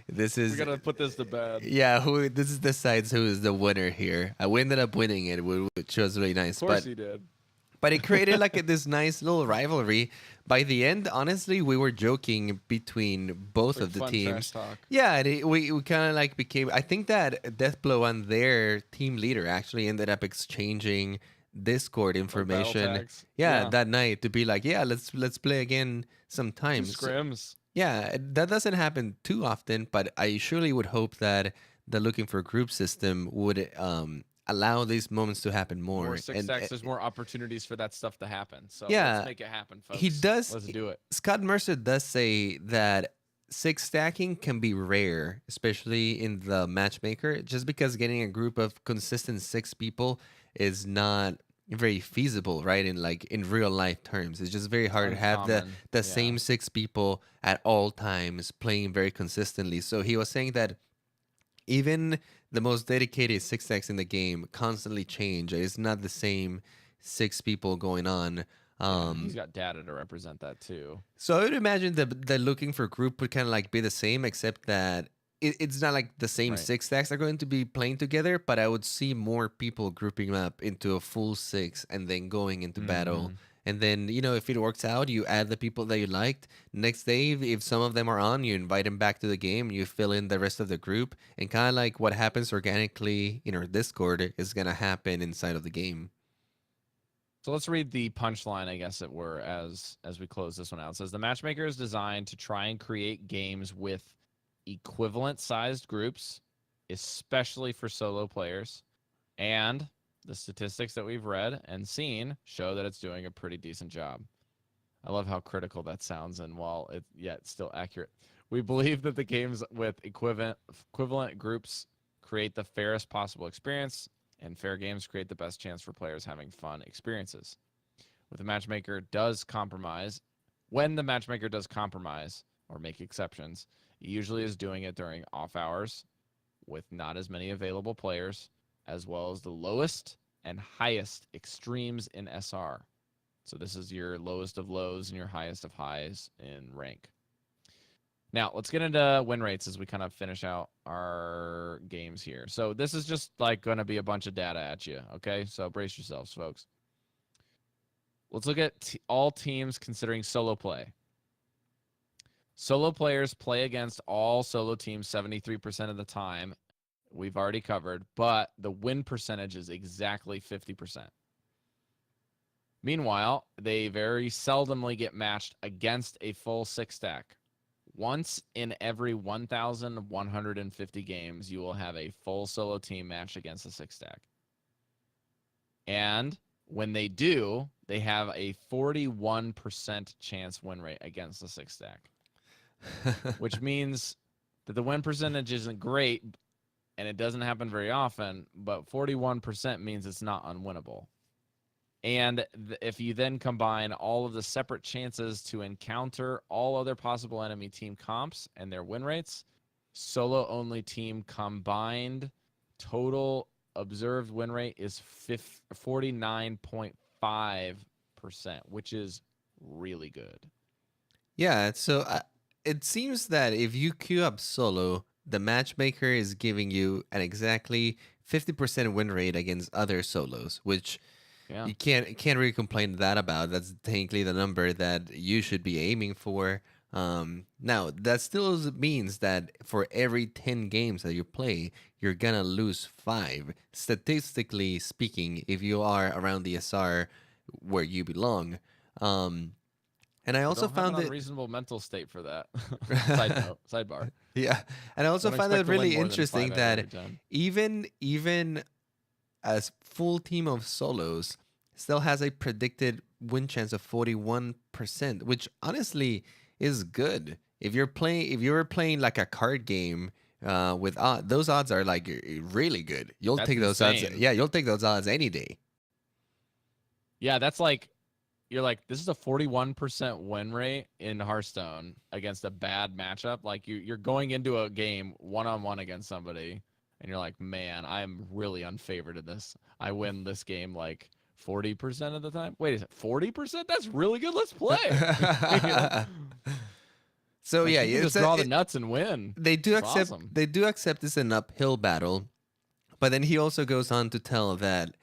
Speaker 2: This
Speaker 1: We
Speaker 2: is
Speaker 1: gotta put this to bed.
Speaker 2: yeah. Who this is decides who is the winner here. We ended up winning it, which was really
Speaker 1: Of
Speaker 2: nice.
Speaker 1: course
Speaker 2: But
Speaker 1: he did.
Speaker 2: it created like this nice little rivalry. By the end, honestly, we were joking between both
Speaker 1: Like
Speaker 2: of the
Speaker 1: fun trash
Speaker 2: teams.
Speaker 1: talk.
Speaker 2: Yeah, we kind of like became. I think that Deathblow and their team leader actually ended up exchanging Discord
Speaker 1: Like battle
Speaker 2: information.
Speaker 1: tags.
Speaker 2: Yeah,
Speaker 1: Yeah.
Speaker 2: that night to be like, yeah, let's play again
Speaker 1: Do
Speaker 2: sometime. So,
Speaker 1: scrims.
Speaker 2: yeah, that doesn't happen too often, but I surely would hope that the looking for group system would allow these moments to happen
Speaker 1: More
Speaker 2: more.
Speaker 1: six
Speaker 2: And
Speaker 1: stacks. There's more opportunities for that stuff to happen. So let's
Speaker 2: yeah,
Speaker 1: make it happen,
Speaker 2: he
Speaker 1: folks.
Speaker 2: does.
Speaker 1: Let's do it.
Speaker 2: Scott Mercer does say that six stacking can be rare, especially in the matchmaker, just because getting a group of consistent six people is not very feasible, right? In real life terms, it's just very
Speaker 1: It's
Speaker 2: hard to have
Speaker 1: uncommon.
Speaker 2: the
Speaker 1: Yeah.
Speaker 2: same six people at all times playing very consistently. So he was saying that even the most dedicated six stacks in the game constantly change. It's not the same six people going on.
Speaker 1: Yeah, and he's got data to represent that too.
Speaker 2: So I would imagine the looking for group would kind of like be the same, except that it's not like the same
Speaker 1: Right.
Speaker 2: six stacks are going to be playing together, but I would see more people grouping up into a full six and then going into battle.
Speaker 1: Mhm.
Speaker 2: And then, if it works out, you add the people that you liked. Next day, if some of them are on, you invite them back to the game, you fill in the rest of the group, and kind of like what happens organically in our Discord is going to happen inside of the game.
Speaker 1: So let's read the punchline, I guess it were, as we close this one out. It says the matchmaker is designed to try and create games with equivalent sized groups, especially for solo players, and the statistics that we've read and seen show that it's doing a pretty decent job. I love how critical that sounds, and while it's still accurate. We believe that the games with equivalent groups create the fairest possible experience, and fair games create the best chance for players having fun experiences. When the matchmaker does compromise or make exceptions, he usually is doing it during off hours with not as many available players, as well as the lowest and highest extremes in SR. So this is your lowest of lows and your highest of highs in rank. Now, let's get into win rates as we kind of finish out our games here. So this is just like going to be a bunch of data at you, okay? So brace yourselves, folks. Let's look at all teams considering solo play. Solo players play against all solo teams 73% of the time. We've already covered, but the win percentage is exactly 50%. Meanwhile, they very seldomly get matched against a full six stack. Once in every 1,150 games, you will have a full solo team match against a six stack. And when they do, they have a 41% chance win rate against the six stack, which means that the win percentage isn't great and it doesn't happen very often, but 41% means it's not unwinnable. And if you then combine all of the separate chances to encounter all other possible enemy team comps and their win rates, solo-only team combined total observed win rate is 49.5%, which is really good.
Speaker 2: Yeah, so it seems that if you queue up solo, the matchmaker is giving you an exactly 50% win rate against other solos, which
Speaker 1: Yeah.
Speaker 2: you can't really complain to that about. That's technically the number that you should be aiming for. Now that still means that for every 10 games that you play, you're gonna lose 5. Statistically speaking, if you are around the SR where you belong. And I also
Speaker 1: Don't have
Speaker 2: found
Speaker 1: an
Speaker 2: it
Speaker 1: unreasonable mental state for that. Sidebar.
Speaker 2: yeah, and I also
Speaker 1: Don't
Speaker 2: find
Speaker 1: expect
Speaker 2: it
Speaker 1: to win
Speaker 2: really
Speaker 1: more than
Speaker 2: interesting
Speaker 1: 5
Speaker 2: that
Speaker 1: every time.
Speaker 2: even as full team of solos still has a predicted win chance of 41%, which honestly is good. If you're playing like a card game with odds, those odds are like really good. You'll
Speaker 1: That's
Speaker 2: take those odds.
Speaker 1: insane.
Speaker 2: Yeah, you'll take those odds any day.
Speaker 1: Yeah, that's like you're like, this is a 41% win rate in Hearthstone against a bad matchup. Like you're going into a game one-on-one against somebody, and you're like, man, I'm really unfavored in this. I win this game like 40% of the time. Wait, is it 40%? That's really good. Let's play. You know?
Speaker 2: So
Speaker 1: Like,
Speaker 2: yeah,
Speaker 1: you can
Speaker 2: it's
Speaker 1: just draw the nuts and win.
Speaker 2: they do
Speaker 1: It's
Speaker 2: accept
Speaker 1: awesome.
Speaker 2: they do accept it's an uphill battle, but then he also goes on to tell that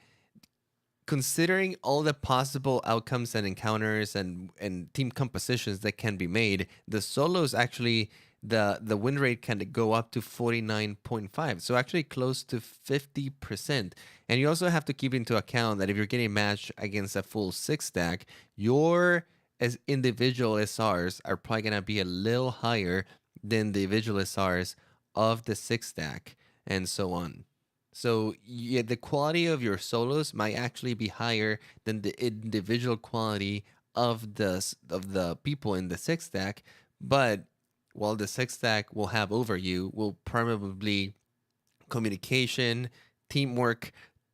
Speaker 2: considering all the possible outcomes and encounters and team compositions that can be made, the solos actually the win rate can go up to 49.5, so actually close to 50%. And you also have to keep into account that if you're getting matched against a full six stack, your as individual SRs are probably going to be a little higher than the individual SRs of the six stack, and so on. So yeah, the quality of your solos might actually be higher than the individual quality of the people in the six stack, but while the six stack will have over you will probably communication, teamwork,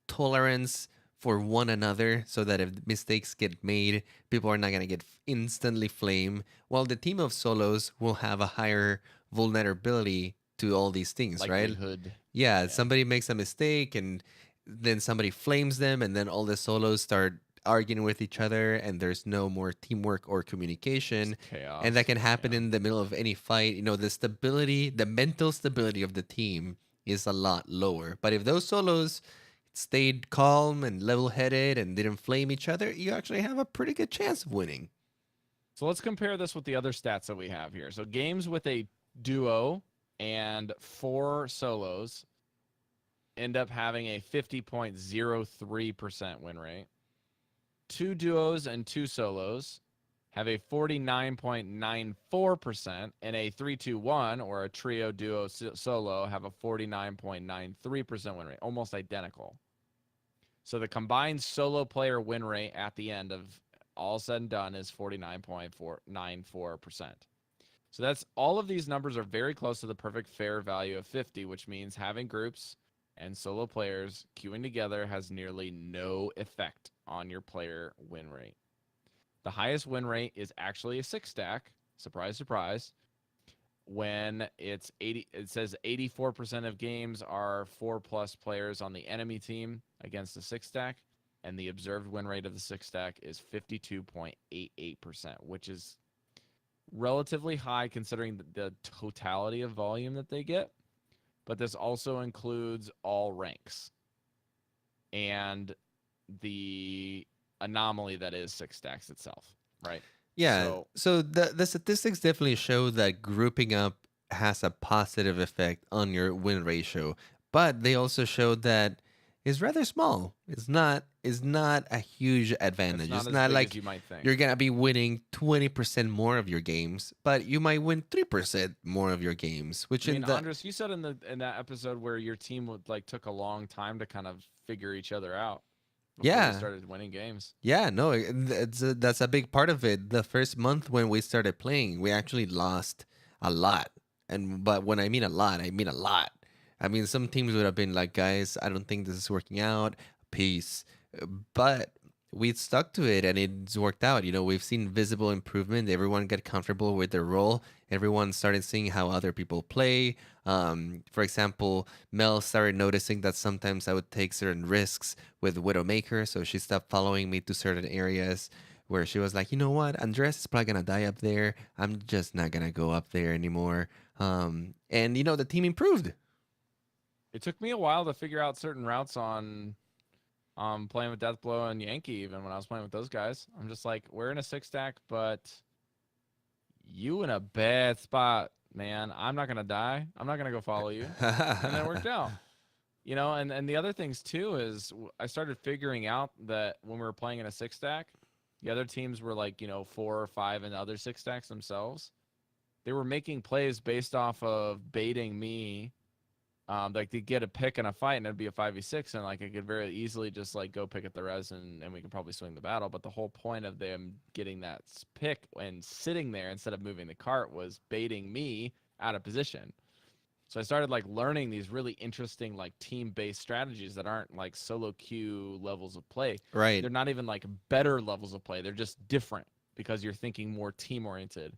Speaker 2: tolerance for one another, so that if mistakes get made, people are not going to get instantly flame, while the team of solos will have a higher vulnerability to all these things, right?
Speaker 1: Likelihood.
Speaker 2: Yeah,
Speaker 1: Yeah.
Speaker 2: somebody makes a mistake and then somebody flames them, and then all the solos start arguing with each other, and there's no more teamwork or communication.
Speaker 1: Just
Speaker 2: And that
Speaker 1: chaos.
Speaker 2: can happen
Speaker 1: Yeah.
Speaker 2: in the middle of any fight. You know, the stability, the mental stability of the team is a lot lower. But if those solos stayed calm and level headed and didn't flame each other, you actually have a pretty good chance of winning.
Speaker 1: So let's compare this with the other stats that we have here. So games with a duo and 4 solos end up having a 50.03% win rate. 2 duos and 2 solos have a 49.94%, and a 3-2-1 or a trio duo solo have a 49.93% win rate, almost identical. So the combined solo player win rate at the end of all said and done is 49.94%. So that's all of these numbers are very close to the perfect fair value of 50, which means having groups and solo players queuing together has nearly no effect on your player win rate. The highest win rate is actually a six stack. Surprise, surprise. When it's 80, it says 84% of games are 4+ players on the enemy team against the six stack, and the observed win rate of the six stack is 52.88%, which is relatively high considering the totality of volume that they get. But this also includes all ranks and the anomaly that is six stacks itself, right?
Speaker 2: Yeah.
Speaker 1: So
Speaker 2: So the statistics definitely show that grouping up has a positive effect on your win ratio, but they also show that it's rather small. It's not a huge
Speaker 1: it's
Speaker 2: advantage.
Speaker 1: not
Speaker 2: It's
Speaker 1: as
Speaker 2: not
Speaker 1: big as
Speaker 2: like
Speaker 1: you might think.
Speaker 2: you're gonna be winning 20% more of your games, but you might win 3% more of your games, which
Speaker 1: I mean,
Speaker 2: in the
Speaker 1: Andres, you said in that episode where your team would like took a long time to kind of figure each other out before you
Speaker 2: yeah.
Speaker 1: started winning games.
Speaker 2: Yeah, no, that's a big part of it. The first month when we started playing, we actually lost a lot. And but when I mean a lot, I mean a lot. I mean, some teams would have been like, guys, I don't think this is working out. Peace. But we stuck to it and it's worked out. You know, we've seen visible improvement. Everyone get comfortable with their role. Everyone started seeing how other people play. For example, Mel started noticing that sometimes I would take certain risks with Widowmaker, so she stopped following me to certain areas where she was like, you know what, Andres is probably gonna die up there. I'm just not gonna go up there anymore. And you know, the team improved.
Speaker 1: It took me a while to figure out certain routes on playing with Deathblow and Yankee. Even when I was playing with those guys, I'm just like, we're in a six stack, but you in a bad spot, man. I'm not gonna die. I'm not gonna go follow you, and it worked out. You know, and the other things too is I started figuring out that when we were playing in a six stack, the other teams were like, 4 or 5 in the other six stacks themselves. They were making plays based off of baiting me. Like they get a pick in a fight and it'd be a 5v6, and like I could very easily just like go pick at the res and we could probably swing the battle. But the whole point of them getting that pick and sitting there instead of moving the cart was baiting me out of position. So I started like learning these really interesting like team-based strategies that aren't like solo queue levels of play.
Speaker 2: Right.
Speaker 1: They're not even like better levels of play. They're just different because you're thinking more team-oriented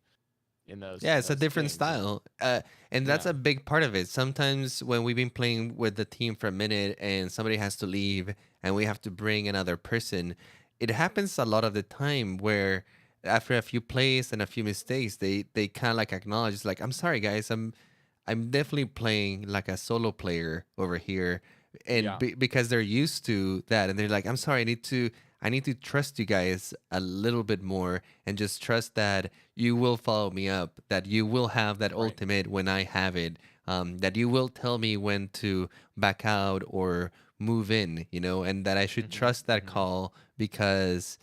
Speaker 1: in those
Speaker 2: Yeah,
Speaker 1: in
Speaker 2: it's a
Speaker 1: those
Speaker 2: different
Speaker 1: games. And
Speaker 2: style. And that's
Speaker 1: yeah,
Speaker 2: a big part of it. Sometimes when we've been playing with the team for a minute and somebody has to leave and we have to bring another person, it happens a lot of the time where after a few plays and a few mistakes, they kind of like acknowledge, it's like, I'm sorry guys, I'm definitely playing like a solo player over here, and
Speaker 1: yeah,
Speaker 2: because they're used to that, and they're like, I'm sorry, I need to trust you guys a little bit more and just trust that you will follow me up, that you will have that
Speaker 1: Right.
Speaker 2: ultimate when I have it, that you will tell me when to back out or move in, and that I should
Speaker 1: Mm-hmm.
Speaker 2: trust that
Speaker 1: Mm-hmm.
Speaker 2: call because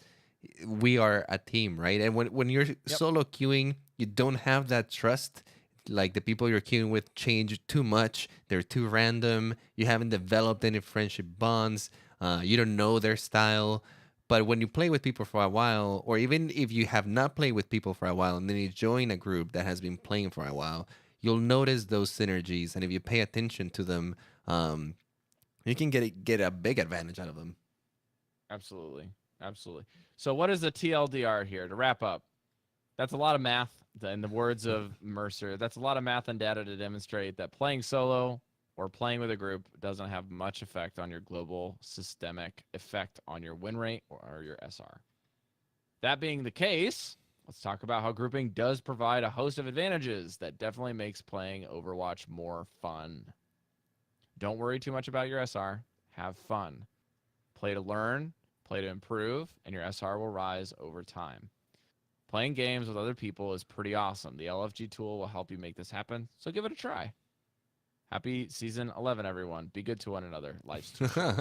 Speaker 2: we are a team, right? And when you're
Speaker 1: Yep.
Speaker 2: solo queuing, you don't have that trust. Like the people you're queuing with change too much. They're too random. You haven't developed any friendship bonds. You don't know their style. But when you play with people for a while, or even if you have not played with people for a while, and then you join a group that has been playing for a while, you'll notice those synergies. And if you pay attention to them, um, you can get a big advantage out of them.
Speaker 1: Absolutely. Absolutely. So what is the TLDR here to wrap up? That's a lot of math. In the words of Mercer, that's a lot of math and data to demonstrate that playing solo or playing with a group doesn't have much effect on your global systemic effect on your win rate or your SR. That being the case, let's talk about how grouping does provide a host of advantages that definitely makes playing Overwatch more fun. Don't worry too much about your SR. Have fun. Play to learn, play to improve, and your SR will rise over time. Playing games with other people is pretty awesome. The LFG tool will help you make this happen, so give it a try. Happy season 11, everyone. Be good to one another. Life's too short.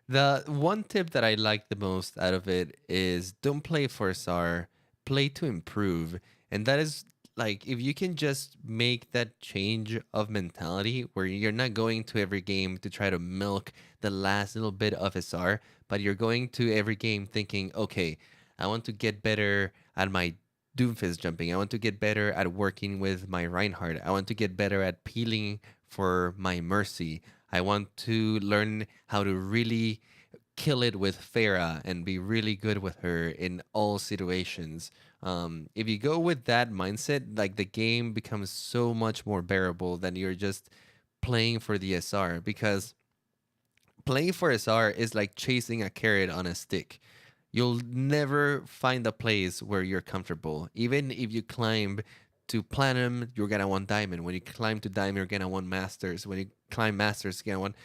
Speaker 2: The one tip that I like the most out of it is don't play for SR, play to improve. And that is like if you can just make that change of mentality where you're not going to every game to try to milk the last little bit of SR, but you're going to every game thinking, okay, I want to get better at my Doomfist jumping. I want to get better at working with my Reinhardt. I want to get better at peeling for my Mercy. I want to learn how to really kill it with Farah and be really good with her in all situations. If you go with that mindset, like the game becomes so much more bearable than you're just playing for the SR because playing for SR is like chasing a carrot on a stick. You'll never find a place where you're comfortable. Even if you climb to platinum, you're gonna want diamond. When you climb to diamond, you're gonna want masters. When you climb masters, you're gonna want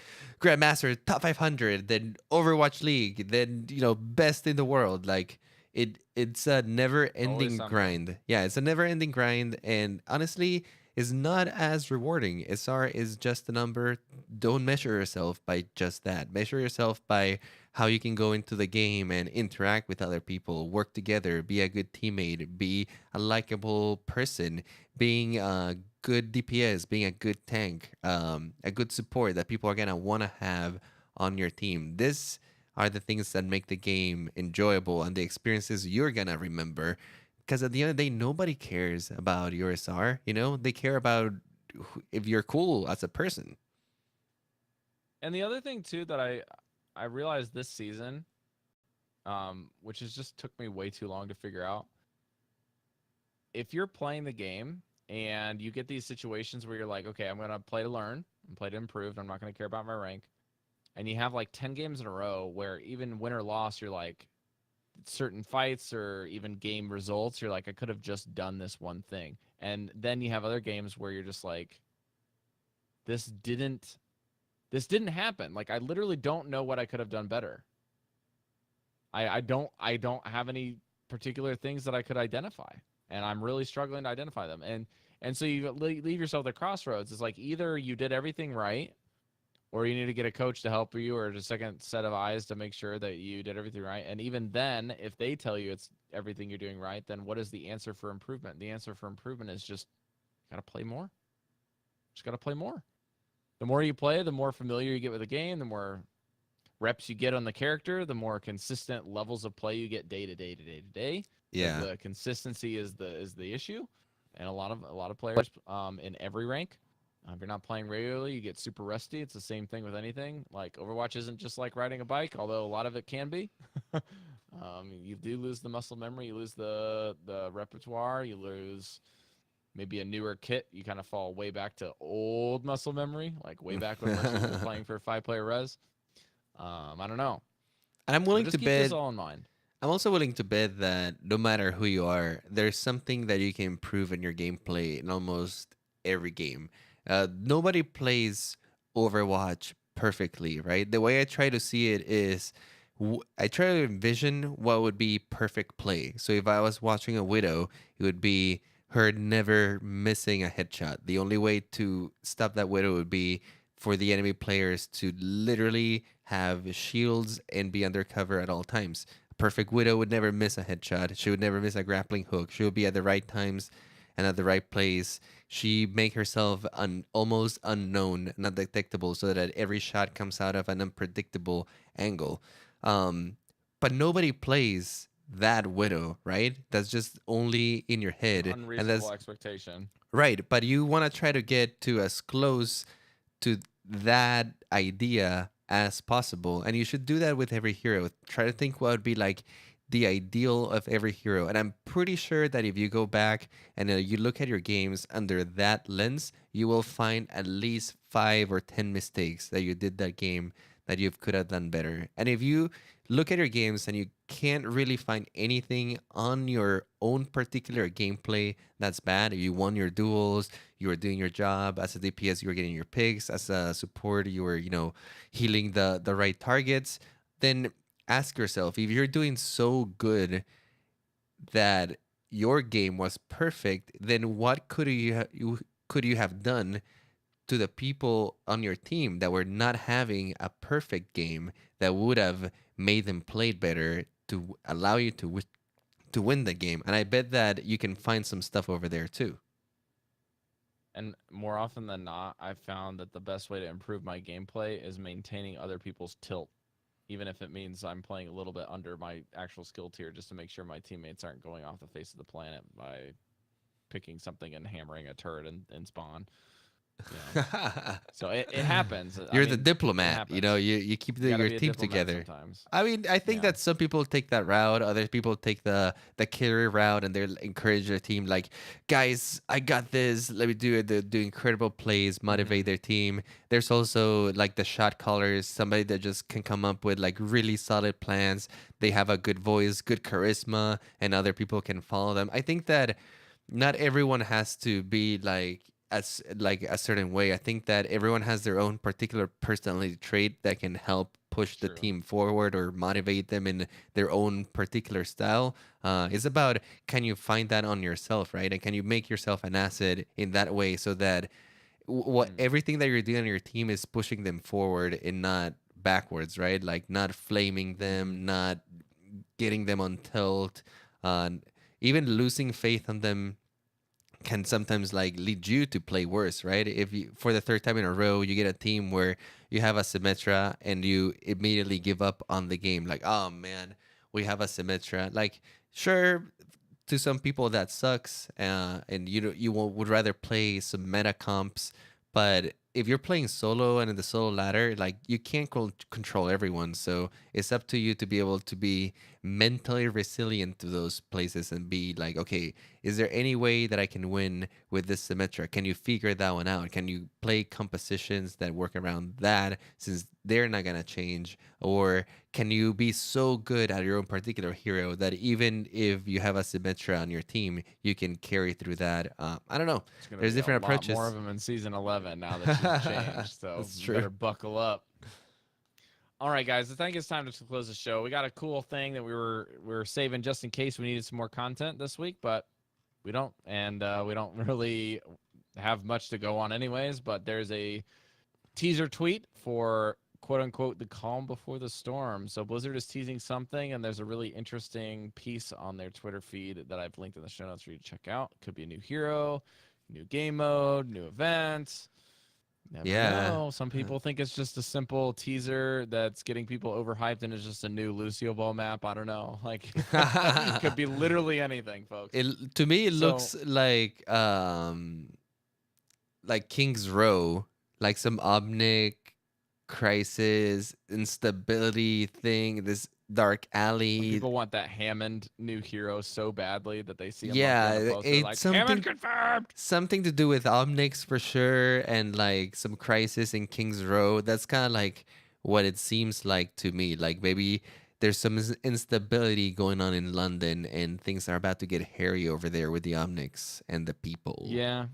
Speaker 2: grandmaster, top 500, then Overwatch League, then best in the world. Like it's a
Speaker 1: Always
Speaker 2: never-ending
Speaker 1: something.
Speaker 2: grind. Yeah, it's a never-ending grind, and honestly, is not as rewarding. SR is just a number. Don't measure yourself by just that. Measure yourself by how you can go into the game and interact with other people, work together, be a good teammate, be a likable person, being a good DPS, being a good tank, a good support that people are gonna want to have on your team. This are the things that make the game enjoyable and the experiences you're gonna remember. Because at the end of the day, nobody cares about your SR. They care about if you're cool as a person.
Speaker 1: And the other thing too that I realized this season, which is just took me way too long to figure out, if you're playing the game and you get these situations where you're like, okay, I'm gonna play to learn and play to improve, and I'm not gonna care about my rank, and you have like 10 games in a row where even win or loss, you're like certain fights or even game results, you're like, I could have just done this one thing. And then you have other games where you're just like, this didn't this didn't happen. Like I literally don't know what I could have done better. I don't have any particular things that I could identify, and I'm really struggling to identify them. And so you leave yourself at the crossroads. It's like either you did everything right, or you need to get a coach to help you, or a second set of eyes to make sure that you did everything right. And even then, if they tell you it's everything you're doing right, then what is the answer for improvement? The answer for improvement is just gotta play more. Just gotta play more. The more you play, the more familiar you get with the game, the more reps you get on the character, the more consistent levels of play you get day to day to day to day. Because
Speaker 2: Yeah.
Speaker 1: the consistency is the issue, and a lot of players in every rank. If you're not playing regularly, you get super rusty. It's the same thing with anything. Like Overwatch isn't just like riding a bike, although a lot of it can be. You do lose the muscle memory, you lose the repertoire, you lose maybe a newer kit. You kind of fall way back to old muscle memory, like way back when Mercy was playing for 5-player res. I don't know.
Speaker 2: I'm
Speaker 1: So
Speaker 2: willing to
Speaker 1: just keep this
Speaker 2: bet.
Speaker 1: all in mind.
Speaker 2: I'm also willing to bet that no matter who you are, there's something that you can improve in your gameplay in almost every game. Nobody plays Overwatch perfectly, right? The way I try to see it is I try to envision what would be perfect play. So if I was watching a Widow, it would be her never missing a headshot. The only way to stop that Widow would be for the enemy players to literally have shields and be under cover at all times. A perfect Widow would never miss a headshot. She would never miss a grappling hook. She would be at the right times and at the right place. She make herself almost unknown, not detectable, so that every shot comes out of an unpredictable angle. Um, but nobody plays that Widow, right? That's just only in your
Speaker 1: It's an
Speaker 2: head, and
Speaker 1: unreasonable
Speaker 2: that's
Speaker 1: expectation.
Speaker 2: right. But you want to try to get to as close to that idea as possible, and you should do that with every hero. Try to think what would be like the ideal of every hero, and I'm pretty sure that if you go back and you look at your games under that lens, you will find at least 5 or 10 mistakes that you did that game that you could have done better. And if you look at your games and you can't really find anything on your own particular gameplay that's bad, you won your duels, you were doing your job as a DPS, you were getting your picks, as a support, you were, healing the right targets, then ask yourself if you're doing so good that your game was perfect, then what could you have done to the people on your team that were not having a perfect game that would have made them play better to allow you to win the game? And I bet that you can find some stuff over there too.
Speaker 1: And more often than not, I've found that the best way to improve my gameplay is maintaining other people's tilt, even if it means I'm playing a little bit under my actual skill tier, just to make sure my teammates aren't going off the face of the planet by picking something and hammering a turret in spawn. You know? So it happens. I
Speaker 2: You're the
Speaker 1: mean, it
Speaker 2: diplomat,
Speaker 1: happens.
Speaker 2: you keep
Speaker 1: You got to
Speaker 2: your
Speaker 1: be a
Speaker 2: team
Speaker 1: diplomat
Speaker 2: together.
Speaker 1: sometimes.
Speaker 2: I mean, I think
Speaker 1: Yeah.
Speaker 2: that some people take that route, other people take the carry route, and they encourage their team like, guys, I got this. Let me do it. They do incredible plays, motivate
Speaker 1: Mm-hmm.
Speaker 2: their team. There's also like the shot callers, somebody that just can come up with like really solid plans. They have a good voice, good charisma, and other people can follow them. I think that not everyone has to be as like a certain way. I think that everyone has their own particular personality trait that can help push the
Speaker 1: True.
Speaker 2: team forward or motivate them in their own particular style. It's about, can you find that on yourself, right? And can you make yourself an asset in that way so that what
Speaker 1: Mm.
Speaker 2: everything that you're doing on your team is pushing them forward and not backwards, right? Like not flaming
Speaker 1: Mm-hmm.
Speaker 2: them, not getting them on tilt, uh, even losing faith on them can sometimes like lead you to play worse, right? If you, for the third time in a row, you get a team where you have a Symmetra and you immediately give up on the game, like, oh man, we have a Symmetra. Like, sure, to some people that sucks, and would rather play some meta comps, but if you're playing solo and in the solo ladder, like you can't control everyone, so it's up to you to be able to be mentally resilient to those places and be like, okay, is there any way that I can win with this Symmetra? Can you figure that one out? Can you play compositions that work around that since they're not gonna change? Or can you be so good at your own particular hero that even if you have a Symmetra on your team, you can carry through that? I don't know.
Speaker 1: It's gonna
Speaker 2: There's
Speaker 1: be a
Speaker 2: different
Speaker 1: lot more
Speaker 2: approaches.
Speaker 1: of them in season 11 now that she's changed. So
Speaker 2: That's
Speaker 1: you
Speaker 2: true.
Speaker 1: better buckle up. All right, guys. I think it's time to close the show. We got a cool thing that we were saving just in case we needed some more content this week, but we don't, and we don't really have much to go on anyways. But there's a teaser tweet for quote unquote the calm before the storm. So Blizzard is teasing something, and there's a really interesting piece on their Twitter feed that I've linked in the show notes for you to check out. Could be a new hero, new game mode, new events. Never
Speaker 2: Yeah.
Speaker 1: know. Some people think it's just a simple teaser that's getting people overhyped and it's just a new Lucio Ball map. I don't know. Like, could be literally anything, folks.
Speaker 2: To me it
Speaker 1: So,
Speaker 2: looks like King's Row, like some Omnic crisis, instability thing, this dark
Speaker 1: some
Speaker 2: alley.
Speaker 1: people want that Hammond new hero so badly that they see a monkey on a
Speaker 2: Yeah,
Speaker 1: poster
Speaker 2: it's
Speaker 1: like, Hammond confirmed!
Speaker 2: something to do with Omnics for sure, and like some crisis in King's Row. That's kind of like what it seems like to me. Like maybe there's some instability going on in London, and things are about to get hairy over there with the Omnics and the people.
Speaker 1: Yeah.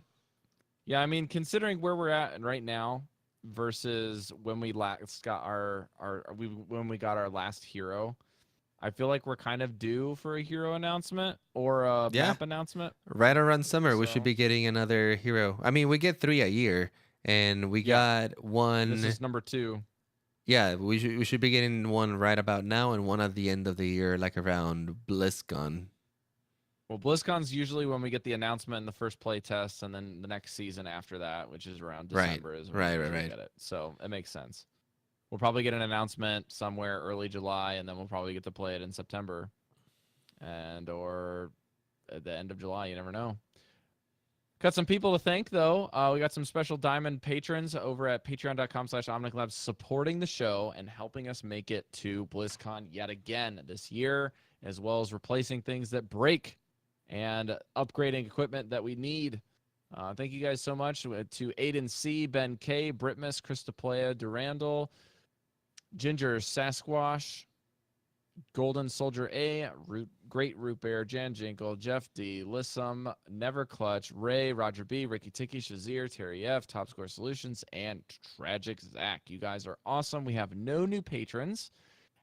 Speaker 1: Yeah, I mean, considering where we're at right now, versus when we last got when we got our last hero. I feel like we're kind of due for a hero announcement or a
Speaker 2: Yeah,
Speaker 1: map announcement.
Speaker 2: right around summer, we should
Speaker 1: So
Speaker 2: be getting another hero. I mean, we get 3 a year, and we
Speaker 1: yeah,
Speaker 2: got
Speaker 1: this
Speaker 2: one.
Speaker 1: is number 2.
Speaker 2: Yeah, we should be getting one right about now, and one at the end of the year, like around BlizzCon.
Speaker 1: Well, BlizzCon's usually when we get the announcement in the first play test, and then the next season after that, which is around
Speaker 2: Right,
Speaker 1: December, is when we
Speaker 2: right, right,
Speaker 1: usually
Speaker 2: right.
Speaker 1: get it. So it makes sense. We'll probably get an announcement somewhere early July, and then we'll probably get to play it in September, and or at the end of July. You never know. Got some people to thank, though. We got some special diamond patrons over at patreon.com/OmnicLab supporting the show and helping us make it to BlizzCon yet again this year, as well as replacing things that break and upgrading equipment that we need. Thank you guys so much to Aiden C, Ben K, Britmus, Christoplaya, Durandal, Ginger Sasquatch, Golden Soldier A, Great Root Bear, Jan Jinkle, Jeff D, Lissum, Never Clutch, Ray, Roger B, Ricky Tiki, Shazir, Terry F, Top Score Solutions, and Tragic Zach. You guys are awesome. We have no new patrons.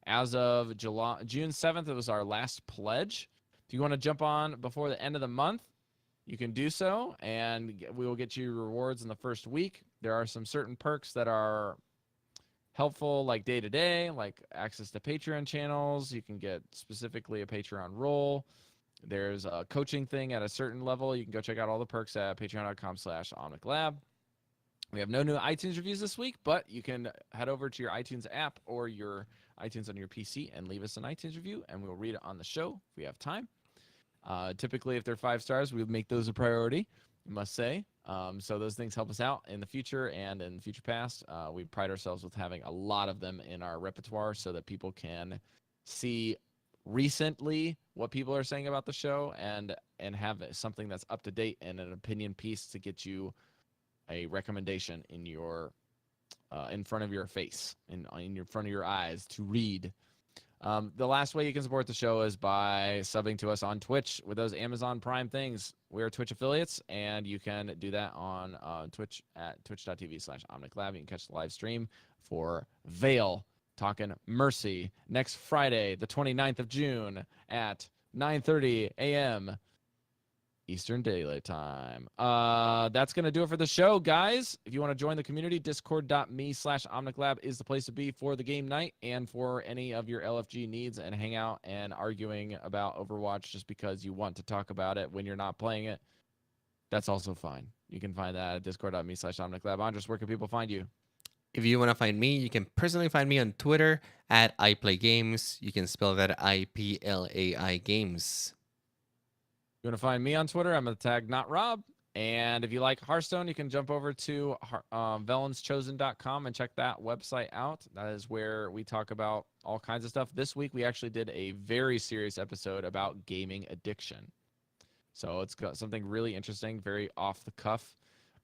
Speaker 1: As of June 7th, it was our last pledge. If you want to jump on before the end of the month, you can do so, and we will get you rewards in the first week. There are some certain perks that are helpful, like day-to-day, like access to Patreon channels. You can get specifically a Patreon role. There's a coaching thing at a certain level. You can go check out all the perks at patreon.com/OmnicLab. We have no new iTunes reviews this week, but you can head over to your iTunes app or your iTunes on your PC and leave us an iTunes review, and we'll read it on the show if we have time. Typically, if they're 5 stars, we make those a priority, I must say. So those things help us out in the future and in the future past. We pride ourselves with having a lot of them in our repertoire so that people can see recently what people are saying about the show and have something that's up to date and an opinion piece to get you a recommendation in your in front of your face, in front of your eyes to read. The last way you can support the show is by subbing to us on Twitch with those Amazon Prime things. We're Twitch affiliates, and you can do that on Twitch at twitch.tv/OmnicLab. You can catch the live stream for Vale talking Mercy next Friday, the 29th of June at 9:30 a.m. Eastern Daylight Time. That's going to do it for the show, guys. If you want to join the community, discord.me/OmnicLab is the place to be for the game night and for any of your LFG needs and hang out and arguing about Overwatch just because you want to talk about it when you're not playing it. That's also fine. You can find that at discord.me/OmnicLab. Andres, where can people find you?
Speaker 2: If you want to find me, you can personally find me on Twitter at iPlayGames. You can spell that IPLAI Games.
Speaker 1: You want to find me on Twitter? I'm at the tag NotRob. And if you like Hearthstone, you can jump over to VelensChosen.com and check that website out. That is where we talk about all kinds of stuff. This week, we actually did a very serious episode about gaming addiction. So it's got something really interesting, very off the cuff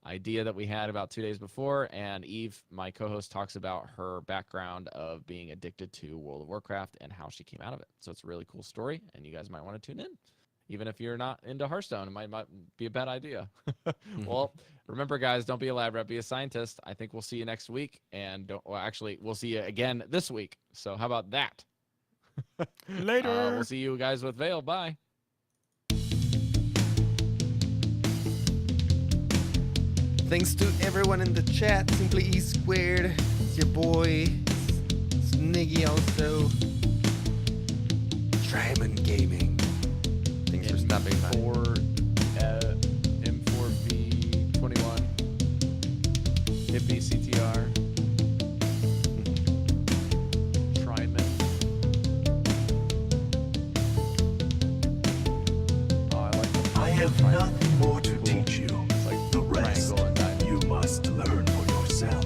Speaker 1: idea that we had about 2 days before. And Eve, my co-host, talks about her background of being addicted to World of Warcraft and how she came out of it. So it's a really cool story, and you guys might want to tune in. Even if you're not into Hearthstone, it might be a bad idea. Well, remember, guys, don't be a lab rat, be a scientist. I think we'll see you next week. And we'll see you again this week. So how about that?
Speaker 2: Later.
Speaker 1: We'll see you guys with Vale. Bye.
Speaker 2: Thanks to everyone in the chat. Simply E Squared. It's your boy. Sniggy also. Diamond Gaming. Thanks for stopping by.
Speaker 1: M4V21. Hippie CTR. Tryman. Oh, I like the
Speaker 3: I have nothing more to teach you.
Speaker 1: It's like
Speaker 3: The rest
Speaker 1: triangle and diamond.
Speaker 3: you must learn for yourself.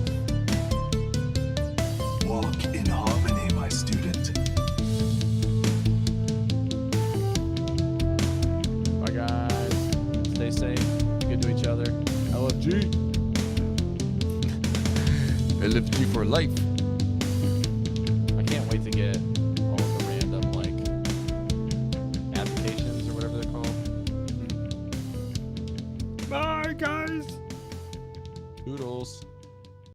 Speaker 3: Walk in harmony, my student.
Speaker 1: Bye, guys. Stay safe. Be good to each other. LFG.
Speaker 2: LFG for life.
Speaker 1: I can't wait to get all of the random, like, adaptations or whatever they're called.
Speaker 2: Bye, guys.
Speaker 1: Toodles.